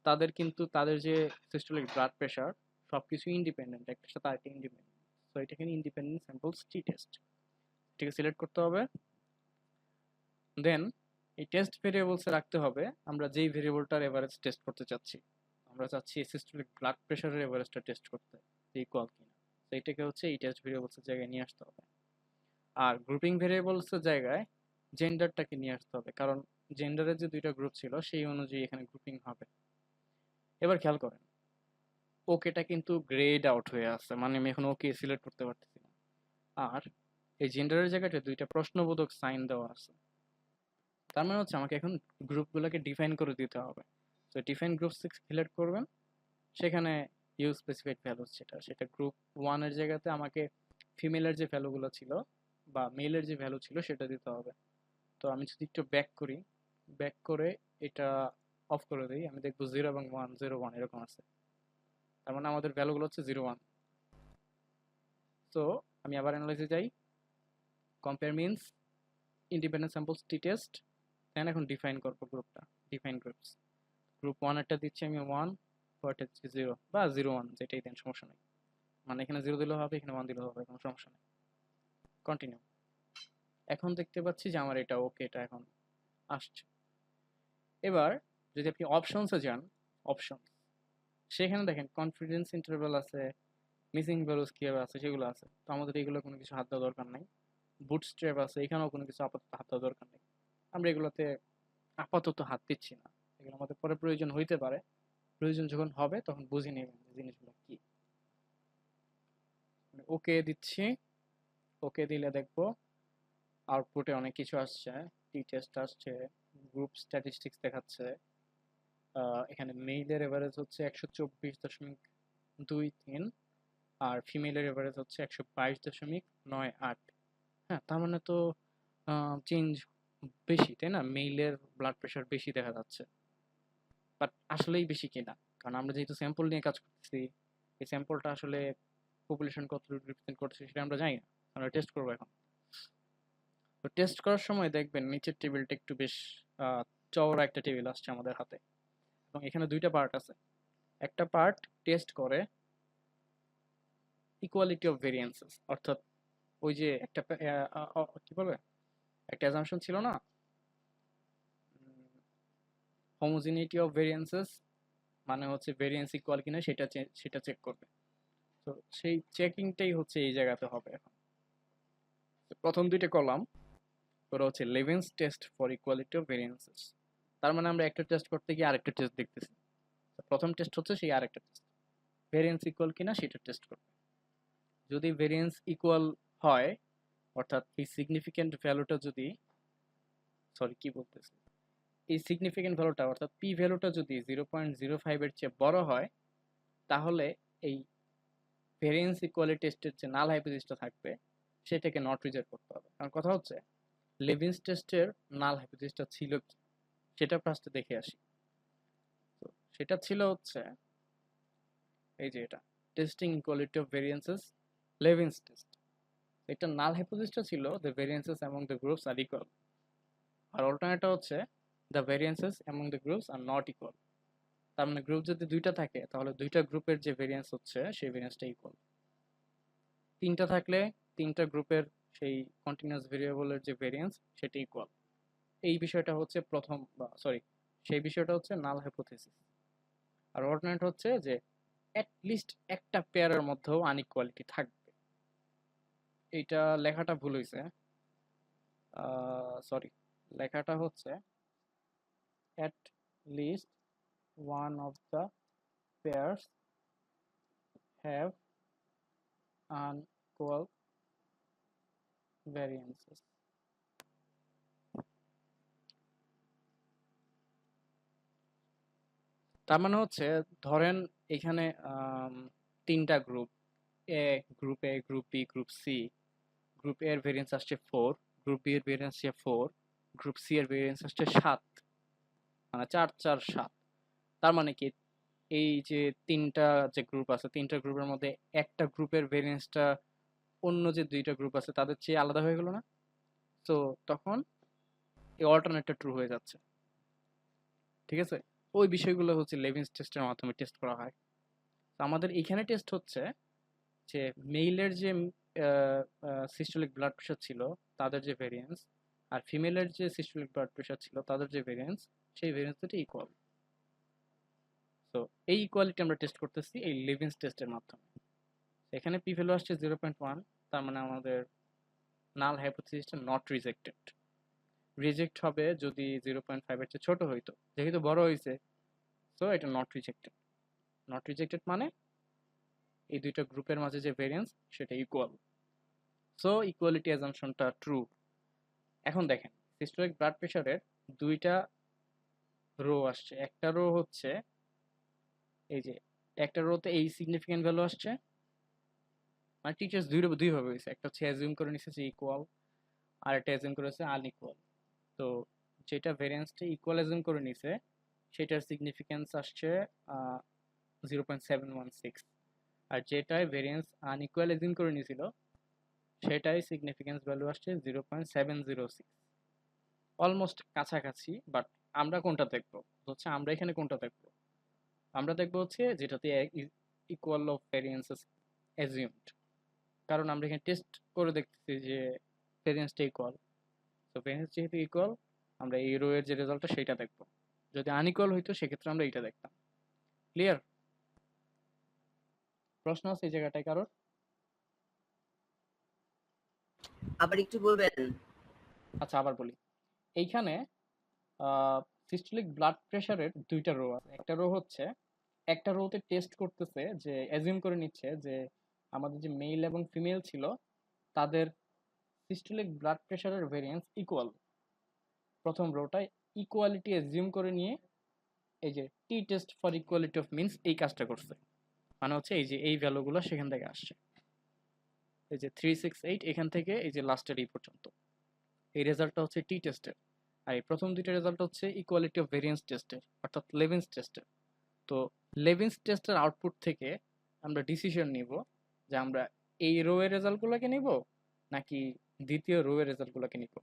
তাদের কিন্তু তাদের যে সিস্টোলিক ব্লাড প্রেশার সবকিছু ইন্ডিপেন্ডেন্ট, একটা সাথে আরেকটা ইন্ডিপেন্ডেন্ট। সো এটাকে ইন্ডিপেন্ডেন্ট স্যাম্পলস টি টেস্ট, এটাকে সিলেক্ট করতে হবে। দেন এই টেস্ট ভেরিয়েবলসে রাখতে হবে আমরা যেই ভেরিয়েবলটার এভারেজ টেস্ট করতে চাচ্ছি। আমরা চাচ্ছি সিস্টোলিক ব্লাড প্রেশারের এভারেজটা টেস্ট করতে, যে ইকুয়াল কিনা। তো এটাকে হচ্ছে এই টেস্ট ভেরিয়েবলসের জায়গায় নিয়ে আসতে হবে। আর গ্রুপিং ভেরিয়েবলসের জায়গায় জেন্ডারটাকে নিয়ে আসতে হবে, কারণ জেন্ডারের যে দুইটা গ্রুপ ছিল সেই অনুযায়ী এখানে গ্রুপিং হবে। এবার খেয়াল করেন ওকেটা কিন্তু গ্রেড আউট হয়ে আছে, মানে আমি এখন ওকে সিলেক্ট করতে পারতেছি না। আর এই জেন্ডারের জায়গাটা দুইটা প্রশ্নবোধক সাইন দেওয়া আছে, তার মানে হচ্ছে আমাকে এখন গ্রুপগুলোকে ডিফাইন করে দিতে হবে। তো ডিফাইন গ্রুপ সিলেক্ট করবেন, সেখানে ইউজ স্পেসিফাইড ভ্যালুস সেটা গ্রুপ 1 এর জায়গাতে আমাকে ফিমেলের যে ভ্যালুগুলো ছিল বা মেলের যে ভ্যালু ছিল সেটা দিতে হবে। তো আমি যদি একটু ব্যাক করি, ব্যাক করে এটা অফ করে দিই, আমি দেখবো 0 এবং 1, 0 1 এরকম আছে। তার মানে আমাদের ভ্যালুগুলো হচ্ছে 0 1। তো আমি আবার অ্যানালাইসে যাই, কম্পেয়ার মিনস ইন্ডিপেন্ডেন্ট স্যাম্পলস টি টেস্ট, দেন এখন ডিফাইন করবো গ্রুপটা, ডিফাইন গ্রুপস। গ্রুপ 1 এরটা দিচ্ছি আমি 1, পরেরটা দিচ্ছি 0 বা 0 1, যেটাই দেন সমস্যা নেই। মানে এখানে 0 দিলেও হবে, এখানে 1 দিলেও হবে, কোনো সমস্যা নেই। কন্টিনিউ। এখন দেখতে পাচ্ছি যে আমার এটা ওকে, এটা এখন আসছে। এবার যদি আপনি অপশনসে যান, অপশন, সেখানে দেখেন কনফিডেন্স ইন্টারভ্যাল আছে, মিসিং ভ্যালুস কীভাবে আছে সেগুলো আছে। তো আমাদের এগুলো কোনো কিছু হাত দেওয়া দরকার নাই। বুটস্ট্র্যাপ আছে, এখানেও কোনো কিছু আপাতত হাত দেওয়া দরকার নেই। আমরা এগুলোতে আপাতত হাত দিচ্ছি না, এগুলো আমাদের পরে প্রয়োজন হইতে পারে। প্রয়োজন যখন হবে তখন বুঝে নেবেন যে জিনিসগুলো কি। ওকে দিচ্ছি, ওকে দিলে দেখবো আউটপুটে অনেক কিছু আসছে, টি টেস্ট আসছে, গ্রুপ স্ট্যাটিস্টিক্স দেখাচ্ছে। এখানে মেইলের এভারেজ হচ্ছে 124.23 আর ফিমেলের এভারেজ হচ্ছে 122.98। হ্যাঁ, তার মানে তো চেঞ্জ বেশি, তাই না? মেইলের ব্লাড প্রেশার বেশি দেখা যাচ্ছে, বাট আসলেই বেশি কিনা, কারণ আমরা যেহেতু স্যাম্পল নিয়ে কাজ করতেছি, এই স্যাম্পলটা আসলে পপুলেশন কত রিপ্রেজেন্ট করছে সেটা আমরা জানি না, আমরা টেস্ট করবো এখন। তো টেস্ট করার সময় দেখবেন নিচের টেবিলটা একটু বেশ চওড়া একটা টেবিল আসছে আমাদের হাতে, এবং এখানে দুইটা পার্ট আছে। একটা পার্ট টেস্ট করে ইকুয়ালিটি অফ ভেরিয়েন্সেস, অর্থাৎ ওই যে একটা কি বলবে, একটা অ্যাজাম্পশন ছিল না, হোমোজিনিটি অফ ভেরিয়েন্সেস, মানে হচ্ছে ভেরিয়েন্স ইকুয়াল কিনা সেটা চেক করবে। তো সেই চেকিংটাই হচ্ছে এই জায়গাতে হবে এখন। প্রথম দুইটা কলাম ওরা হচ্ছে লেভেন্স টেস্ট ফর ইকুয়ালিটি অফ ভেরিয়েন্সেস, তার মানে আমরা একটা টেস্ট করতে গিয়ে আরেকটা টেস্ট দেখতেছি। প্রথম টেস্ট হচ্ছে সেই আরেকটা টেস্ট, ভেরিয়েন্স ইকুয়াল কিনা সেটা টেস্ট করবে। যদি ভেরিয়েন্স ইকুয়াল হয়, অর্থাৎ এই সিগনিফিক্যান্ট ভ্যালুটা যদি, সরি কি বলতেছি, এই সিগনিফিক্যান্ট ভ্যালুটা অর্থাৎ পি ভ্যালুটা যদি 0.05 এর চেয়ে বড় হয়, তাহলে এই ভেরিয়েন্স ইকুয়ালিটি টেস্টের যে নাল হাইপোথিসিসটা থাকবে সেটাকে নট রিজেক্ট করতে হবে। কারণ কথা হচ্ছে লেভিনস টেস্টের নাল হাইপোথিসিসটা ছিল কি সেটা ফার্স্টে দেখে আসি। তো সেটা ছিল হচ্ছে এই যে এটা, testing equality of variances Levene's test. এটা নাল হাইপোথিসিসটা ছিল the variances among the groups are equal, আর অল্টারনেটটা হচ্ছে the variances among the groups are not equal. তার মানে গ্রুপ যদি দুইটা থাকে তাহলে দুইটা গ্রুপের যে ভেরিয়েন্স হচ্ছে সেই ভেরিয়েন্সটা ইকুয়াল। তিনটা থাকলে তিনটা গ্রুপের সেই কন্টিনিউয়াস ভেরিয়েবলের যে ভেরিয়েন্স সেটা ইকুয়াল। এই বিষয়টা হচ্ছে প্রথম, সরি সেই বিষয়টা হচ্ছে নাল হাইপোথিসিস। আর অল্টারনেট হচ্ছে যে অ্যাটলিস্ট একটা পেয়ারের মধ্যেও আনইকুয়ালিটি থাকবে। এইটা লেখাটা ভুল হয়েছে, সরি লেখাটা হচ্ছে at least one of the pairs have unequal variances. তার মানে হচ্ছে ধরেন এখানে তিনটা group, group A, group B, group C. Group A এর ভেরিয়েন্স আসছে 4, গ্রুপ বি এর ভেরিয়েন্স আসছে 4, গ্রুপ সি এর ভেরিয়েন্স আসছে 7, মানে 4 4 7। তার মানে কি এই যে তিনটা যে গ্রুপ আছে, তিনটা গ্রুপের মধ্যে একটা গ্রুপের ভেরিয়েন্সটা অন্য যে দুইটা গ্রুপ আছে তাদের চেয়ে আলাদা হয়ে গেল না? তো তখন এই অল্টারনেটটা ট্রু হয়ে যাচ্ছে। ঠিক আছে, ওই বিষয়গুলো হচ্ছে লেভিনস টেস্টের মাধ্যমে টেস্ট করা হয়। তো আমাদের এখানে টেস্ট হচ্ছে যে মেইলের যে সিস্টোলিক ব্লাড প্রেশার ছিল তাদের যে ভেরিয়েন্স, আর ফিমেলের যে সিস্টোলিক ব্লাড প্রেশার ছিল তাদের যে ভেরিয়েন্স, সেই ভেরিয়েন্স দুটো ইকুয়াল। তো এই ইকুয়ালিটি আমরা টেস্ট করতেছি এই লেভিনস টেস্টের মাধ্যমে। এখানে পি ভ্যালু আসছে 0.1, তার মানে আমাদের নাল হাইপোথিসিসটা নট রিজেক্টেড। রিজেক্ট হবে যদি 0.5 এর চেয়ে ছোট হইতো, যেহেতু বড় হয়েছে সো এটা নট রিজেক্টেড। নট রিজেক্টেড মানে এই দুইটা গ্রুপের মাঝে যে ভেরিয়েন্স সেটা ইকুয়াল, সো ইকুয়ালিটি অ্যাজাম্পশনটা ট্রু। এখন দেখেন সিস্টোলিক ব্লাড প্রেশারের দুইটা রো আসছে। একটা রো হচ্ছে এই যে, একটা রোতে এই সিগনিফিক্যান্ট ভ্যালু আসছে, মানে টিচার্স দুইভাবে হয়েছে, একটা হচ্ছে অ্যাজিউম করে নিছে যে ইকুয়াল, আর একটা অ্যাজিউম করেছে আনইকুয়াল। তো যেটা ভেরিয়েন্সটা ইকুয়াল অ্যাজিউম করে নিছে সেটার সিগনিফিক্যান্স আসছে 0.716, আর যেটাই ভেরিয়েন্স আনইকুয়াল অ্যাজিউম করে নিয়েছিল সেটাই সিগনিফিক্যান্স ভ্যালু আসছে 0.706, অলমোস্ট কাছাকাছি। বাট আমরা কোনটা দেখবো হচ্ছে, আমরা এখানে কোনটা দেখবো, আমরা দেখবো হচ্ছে যেটাতে ইকুয়াল অফ ভেরিয়েন্সেস অ্যাজিউমড, কারণ আমরা এখানে টেস্ট করে দেখতেছি যে ভেরিয়েন্সটা ইকুয়াল। তো ভেরিয়েন্স যেহেতু ইকুয়াল আমরা এই রো এর যে রেজাল্টটা সেটা দেখবো, যদি আনইকুয়াল হইতো সেক্ষেত্রে আমরা এইটা দেখতাম। ক্লিয়ার? প্রশ্ন আছে এই জায়গাটায় কারোর? আবার একটু বলবেন? আচ্ছা আবার বলি, এইখানে সিস্টোলিক ব্লাড প্রেশারের দুইটা রো আছে। একটা রো হচ্ছে, একটা রোতে টেস্ট করতেছে যে অ্যাজিউম করে নিচ্ছে যে আমাদের যে মেল এবং ফিমেল ছিল তাদের সিস্টোলিক ব্লাড প্রেশারের ভেরিয়েন্স ইকুয়াল। প্রথম রোটায় ইকুয়ালিটি অ্যাজিউম করে নিয়ে এই যে T test for equality of means এই কাজটা করছে, মানে হচ্ছে এই যে এই ভ্যালুগুলো সেখান থেকে আসছে, এই যে 368 এখান থেকে এই যে লাস্টের এই পর্যন্ত, এই রেজাল্টটা হচ্ছে টি টেস্টের। আর এই প্রথম দুইটা রেজাল্ট হচ্ছে ইকুয়ালিটি অফ ভেরিয়েন্স টেস্টের, অর্থাৎ লেভিনস টেস্টের। তো লেভিনস টেস্টের আউটপুট থেকে আমরা ডিসিশন নিব যে আমরা এই রো এর রেজাল্টগুলোকে নিব নাকি দ্বিতীয় রো এর রেজাল্টগুলোকে নিব।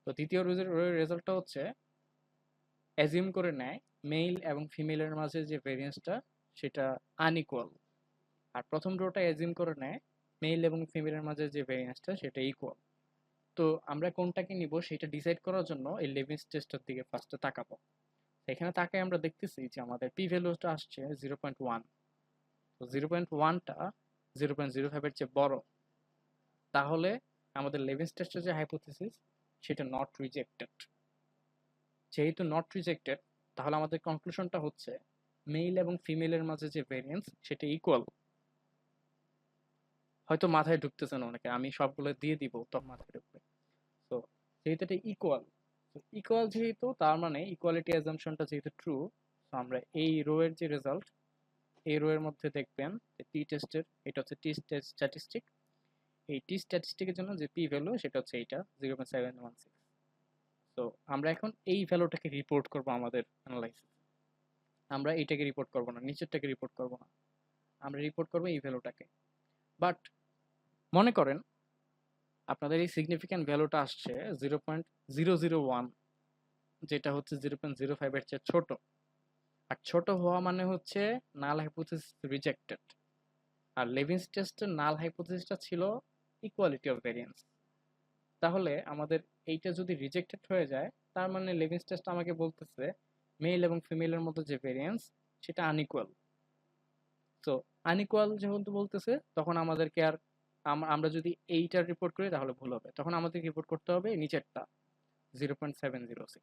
তো দ্বিতীয় রো এর রেজাল্টটা হচ্ছে অ্যাজিউম করে নেয় মেল এবং ফিমেলের মাঝে যে ভেরিয়েন্সটা সেটা আনইকুয়াল, আর প্রথম রোটা অ্যাজিউম করে নেয় মেল এবং ফিমেলের মাঝে যে ভেরিয়েন্সটা সেটা ইকুয়াল। তো আমরা কোনটাকে নিব সেটা ডিসাইড করার জন্য এই লেভিনস টেস্টের দিকে ফার্স্টে তাকাবো। এখানে তাকায় আমরা দেখতেছি যে আমাদের পি ভ্যালুটা আসছে 0.1, তো 0.1টা 0.05 এর চেয়ে বড়, তাহলে আমাদের লেভিনস টেস্টের যে হাইপোথিসিস সেটা নট রিজেক্টেড। যেহেতু নট রিজেক্টেড তাহলে আমাদের কনক্লুশনটা হচ্ছে মেল এবং ফিমেলের মাঝে যে ভেরিয়েন্স সেটা ইকুয়াল। হয়তো মাথায় ঢুকতেছে না অনেকে, আমি সবগুলো দিয়ে দিব তখন মাথায় ঢুকবে। তো যেহেতু এটা ইকুয়াল, ইকুয়াল যেহেতু তার মানে ইকুয়ালিটি অ্যাজাম্পশনটা যেহেতু ট্রু, তো আমরা এই রো এর যে রেজাল্ট, এই রো এর মধ্যে দেখবেন যে টি টেস্টের, এটা হচ্ছে টি টেস্ট স্ট্যাটিস্টিক, এই টি স্ট্যাটিস্টিকের জন্য যে পি ভ্যালু সেটা হচ্ছে এইটা 0.716। তো আমরা এখন এই ভ্যালুটাকে রিপোর্ট করব আমাদের অ্যানালাইসিস। আমরা এইটাকে রিপোর্ট করব না, নিচেরটাকে রিপোর্ট করব না, আমরা রিপোর্ট করব এই ভ্যালুটাকে। বাট মনে করেন আপনাদের এই সিগনিফিক্যান্ট ভ্যালুটা আসছে 0.001, যেটা হচ্ছে 0.05 এর চেয়ে ছোট। আর ছোট হওয়া মানে হচ্ছে নাল হাইপোথিসিস রিজেক্টেড। আর লেভিনস টেস্টের নাল হাইপোথিসিসটা ছিল ইকুয়ালিটি অফ ভেরিয়েন্স। তাহলে আমাদের এইটা যদি রিজেক্টেড হয়ে যায়, তার মানে লেভিনস টেস্ট আমাকে বলতেছে মেল এবং ফিমেলের মধ্যে যে ভেরিয়েন্স সেটা আনইকুয়াল। তো আনইকুয়াল যেহেতু বলতেছে, তখন আমাদেরকে আর আমরা যদি এইটার রিপোর্ট করি তাহলে ভুল হবে, তখন আমাদের রিপোর্ট করতে হবে নিচেরটা 0.706।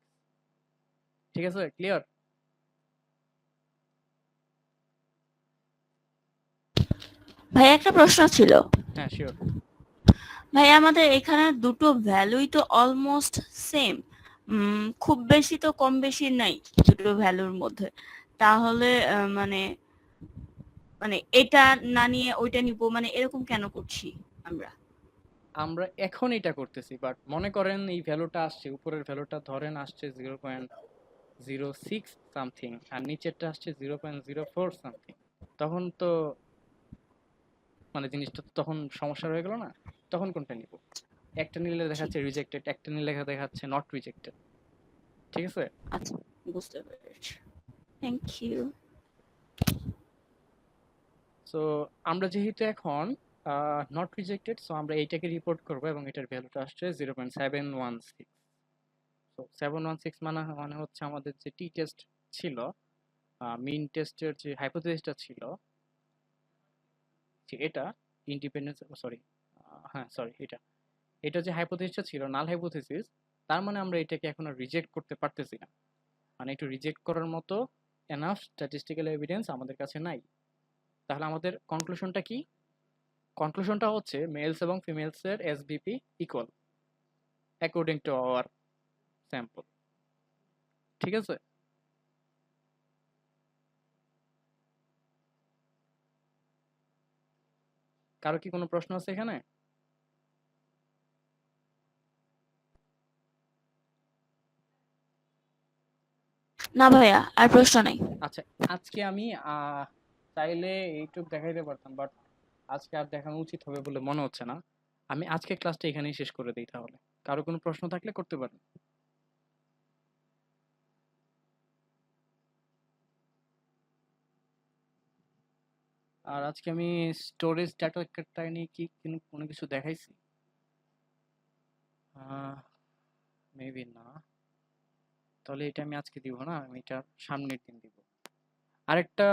ঠিক আছে, ক্লিয়ার? ভাই একটা প্রশ্ন ছিল। হ্যাঁ শিওর। ভাই আমাদের এখানে দুটো ভ্যালুই তো অলমোস্ট সেম, খুব বেশি তো কম বেশি নাই দুটো ভ্যালুর মধ্যে। তাহলে মানে মানে এটা না নিয়ে ওইটা নিব, মানে এরকম কেন করছি আমরা? আমরা এখন এটা করতেছি, বাট মনে করেন এই ভ্যালুটা আসছে, উপরের ভ্যালুটা ধরেন আসছে 0.06 সামথিং আর নিচেরটা আসছে 0.04 সামথিং, তখন তো মানে জিনিসটা তো তখন সমস্যা হয়ে গেল না? তখন কোনটা নিব? একটা নিলে দেখাচ্ছে রিজেক্টেড, একটা নিলে দেখাচ্ছে নট রিজেক্টেড। ঠিক আছে? আচ্ছা, বুঝতে পেরেছি। Thank you. সো আমরা যেহেতু এখন নট রিজেক্টেড, সো আমরা এইটাকে রিপোর্ট করব এবং এটার ভ্যালুটা আসছে 0.716। সো 716 মানে হচ্ছে আমাদের যে টি টেস্ট ছিল, মিন টেস্টের যে হাইপোথিসিসটা ছিল, এটা ইন্ডিপেন্ডেন্স, সরি, হ্যাঁ সরি, এটা যে হাইপোথিসিসটা ছিল নাল হাইপোথিসিস, তার মানে আমরা এটাকে এখন আর রিজেক্ট করতে পারতেছি না। মানে একটু রিজেক্ট করার মতো এনাফ স্ট্যাটিস্টিক্যাল এভিডেন্স আমাদের কাছে নাই। তাহলে আমাদের কনক্লুশনটা কি? কনক্লুশনটা হচ্ছে মেলস এবং ফিমেলসের SBP equal according to our sample. ঠিক আছে? কারো কি কোনো প্রশ্ন আছে এখানে? না ভাইয়া, আর প্রশ্ন নাই। আচ্ছা, আজকে আমি চাইলে এইটুক দেখাইতে পারতাম, বাট আজকে আর দেখানো উচিত হবে বলে মনে হচ্ছে না। আমি আজকে ক্লাসটা এখানেই শেষ করে দিই তাহলে। কারো কোনো প্রশ্ন থাকলে করতে পারেন। আর আজকে আমি স্টোরেজ ডাটা নিয়ে কি কোনো কিছু দেখাইছি? মেবি না। তাহলে এটা আমি আজকে দিব না, আমি এটা সামনের দিন দিব। আরেকটা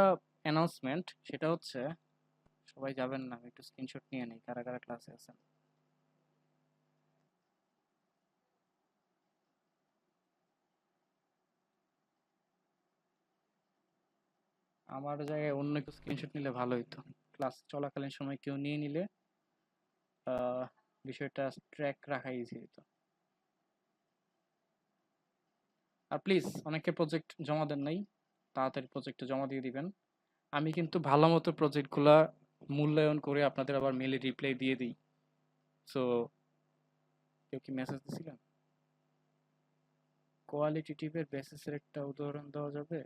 অ্যানাউন্সমেন্ট, সেটা হচ্ছে সবাই যাবেন না, আমি একটু স্ক্রিনশট নিয়ে নিই কারা কারা ক্লাসে আছেন। আমার জায়গায় অন্য কেউ স্ক্রিনশট নিলে ভালো হতো, ক্লাস চলাকালীন সময় কেউ নিয়ে নিলে বিষয়টা ট্র্যাক রাখা ইজি হতো। আর প্লিজ অনেকে প্রজেক্ট জমা দেন নাই, তাড়াতাড়ি প্রজেক্টটা জমা দিয়ে দিবেন। আমি কিন্তু ভালো মতো প্রজেক্টগুলা মূল্যায়ন করে আপনাদের আবার মেলে রিপ্লাই দিয়ে দিই। সো কেউ কি মেসেজ দিছিলেন? কোয়ালিটেটিভের বেসিসের একটা উদাহরণ দেওয়া যাবে?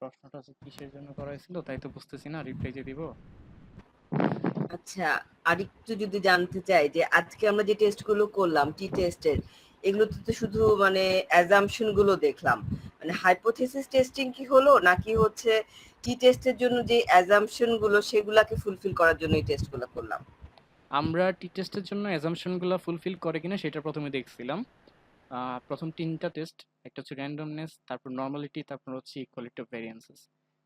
প্রশ্নটা যে কিসের জন্য করা হয়েছিল তাই তো বুঝতেছি না, রিপ্লাই যে দিব। আচ্ছা, আরেকটু যদি জানতে চাই যে আজকে আমরা যে টেস্টগুলো করলাম টি টেস্টের, এগুলোতে তো শুধু মানে অ্যাজাম্পশন গুলো দেখলাম, মানে হাইপোথিসিস টেস্টিং কি হলো নাকি হচ্ছে টি টেস্টের জন্য যে অ্যাজাম্পশন গুলো সেগুলাকে ফুলফিল করার জন্য এই টেস্টগুলো করলাম? আমরা টি টেস্টের জন্য অ্যাজাম্পশনগুলো ফুলফিল করে কিনা সেটা প্রথমে দেখছিলাম। প্রথম 3টা টেস্ট, একটা হচ্ছে র্যান্ডমনেস, তারপর নর্মালিটি, তারপর হচ্ছে ইকুয়ালিটি অফ ভ্যারিয়েন্সেস।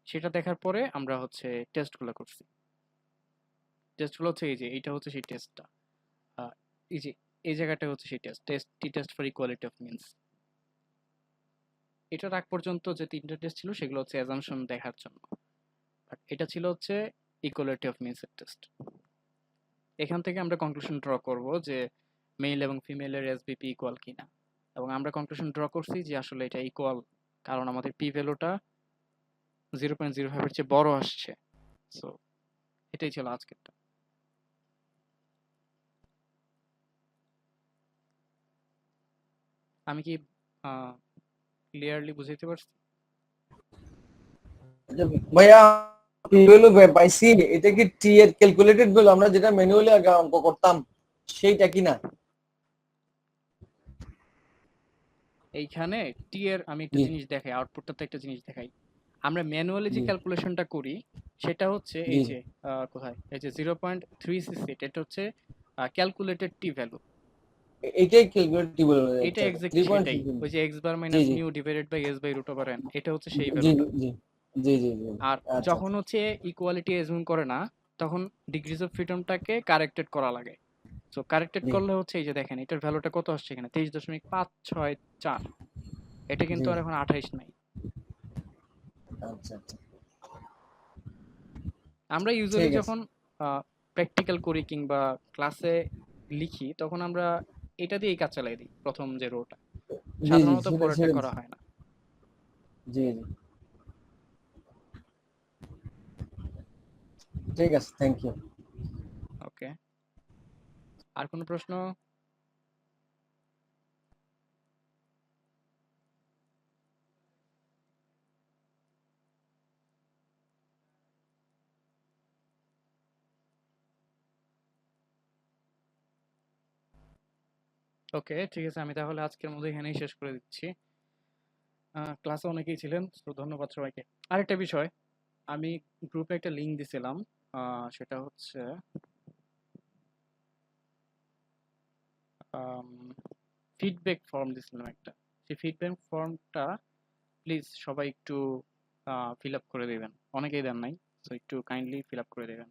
সেটা দেখার পরে আমরা হচ্ছে টেস্টগুলো করছি। টেস্টগুলো হচ্ছে এই যে এইটা হচ্ছে সেই টেস্টটা। এই যে এই জায়গাটা হচ্ছে সেই T test for equality of means. এটার আগ পর্যন্ত যে 3টা টেস্ট ছিল সেগুলো হচ্ছে অ্যাজাম্পশন দেখার জন্য, বাট এটা ছিল হচ্ছে ইকুয়ালিটি অফ মিনস এর টেস্ট। এখান থেকে আমরা কনক্লুশন ড্র করব যে মেল এবং ফিমেলের এসবিপি ইকুয়াল কিনা, এবং আমরা কনক্লুশন ড্র করছি যে আসলে এটা ইকুয়াল, কারণ আমাদের পি ভ্যালুটা 0.05 এর চেয়ে বড় আসছে। সো এটাই ছিল আজকেরটা। আমি কি ক্লিয়ারলি বুঝাইতে পারছি? ভাইয়া পি ভ্যালু পাইছি, এটা কি টি এর ক্যালকুলেটেড ভ্যালু আমরা যেটা ম্যানুয়ালি আগে অঙ্ক করতাম সেইটা কি না? এইখানে টি এর আমি একটা জি। জিনিস দেখাই, আউটপুটটাতে একটা জিনিস দেখাই। আমরা ম্যানুয়ালি যে জি। ক্যালকুলেশনটা করি সেটা হচ্ছে জি, এই জি। যে কোথায়, এই যে 0.368, এটা হচ্ছে ক্যালকুলেটেড টি ভ্যালু। এটাই ক্যালকুলেটেড ভ্যালু। এটা আচ্ছা, এক্স্যাক্টলি সেটাই, 3.3 ওই যে x bar G minus G mu divided by s by root over n, এটা হচ্ছে সেই জি ভ্যালুটা। জি জি জি জি। আর আচ্ছা যখন হচ্ছে ইকুয়ালিটি অ্যাজিউম করে না, তখন ডিগ্রিজ অফ ফ্রিডমটাকে কারেক্টেড করা লাগে। সো কারেক্টেড জি করলে হচ্ছে এই যে দেখেন এটার ভ্যালুটা কত আসছে এখানে 23.564, এটা কিন্তু জি। আর এখন 28 নাই। আচ্ছা আচ্ছা আমরা ইউজুয়ালি ঠিক আছে। যখন প্র্যাকটিক্যাল করি কিংবা ক্লাসে লিখি তখন আমরা এটা দিয়েই কাজ চালাই দিই, প্রথম যে রোটা। জি জি সাধারণত সেটা পরেরটা সেটা করা হয় না। জি জি ঠিক আছে, থ্যাংক ইউ। ওকে, আর কোনো প্রশ্ন? ওকে, ঠিক আছে, আমি তাহলে আজকের মধ্যে এখানেই শেষ করে দিচ্ছি। ক্লাসে অনেকেই ছিলেন, তো ধন্যবাদ সবাইকে। আরেকটা বিষয়, আমি গ্রুপে একটা লিঙ্ক দিছিলাম, সেটা হচ্ছে ফিডব্যাক ফর্ম দিছিলাম একটা। সেই ফিডব্যাক ফর্মটা প্লিজ সবাই একটু ফিল আপ করে দেবেন, অনেকেই দেন নাই, তো একটু কাইন্ডলি ফিল আপ করে দেবেন।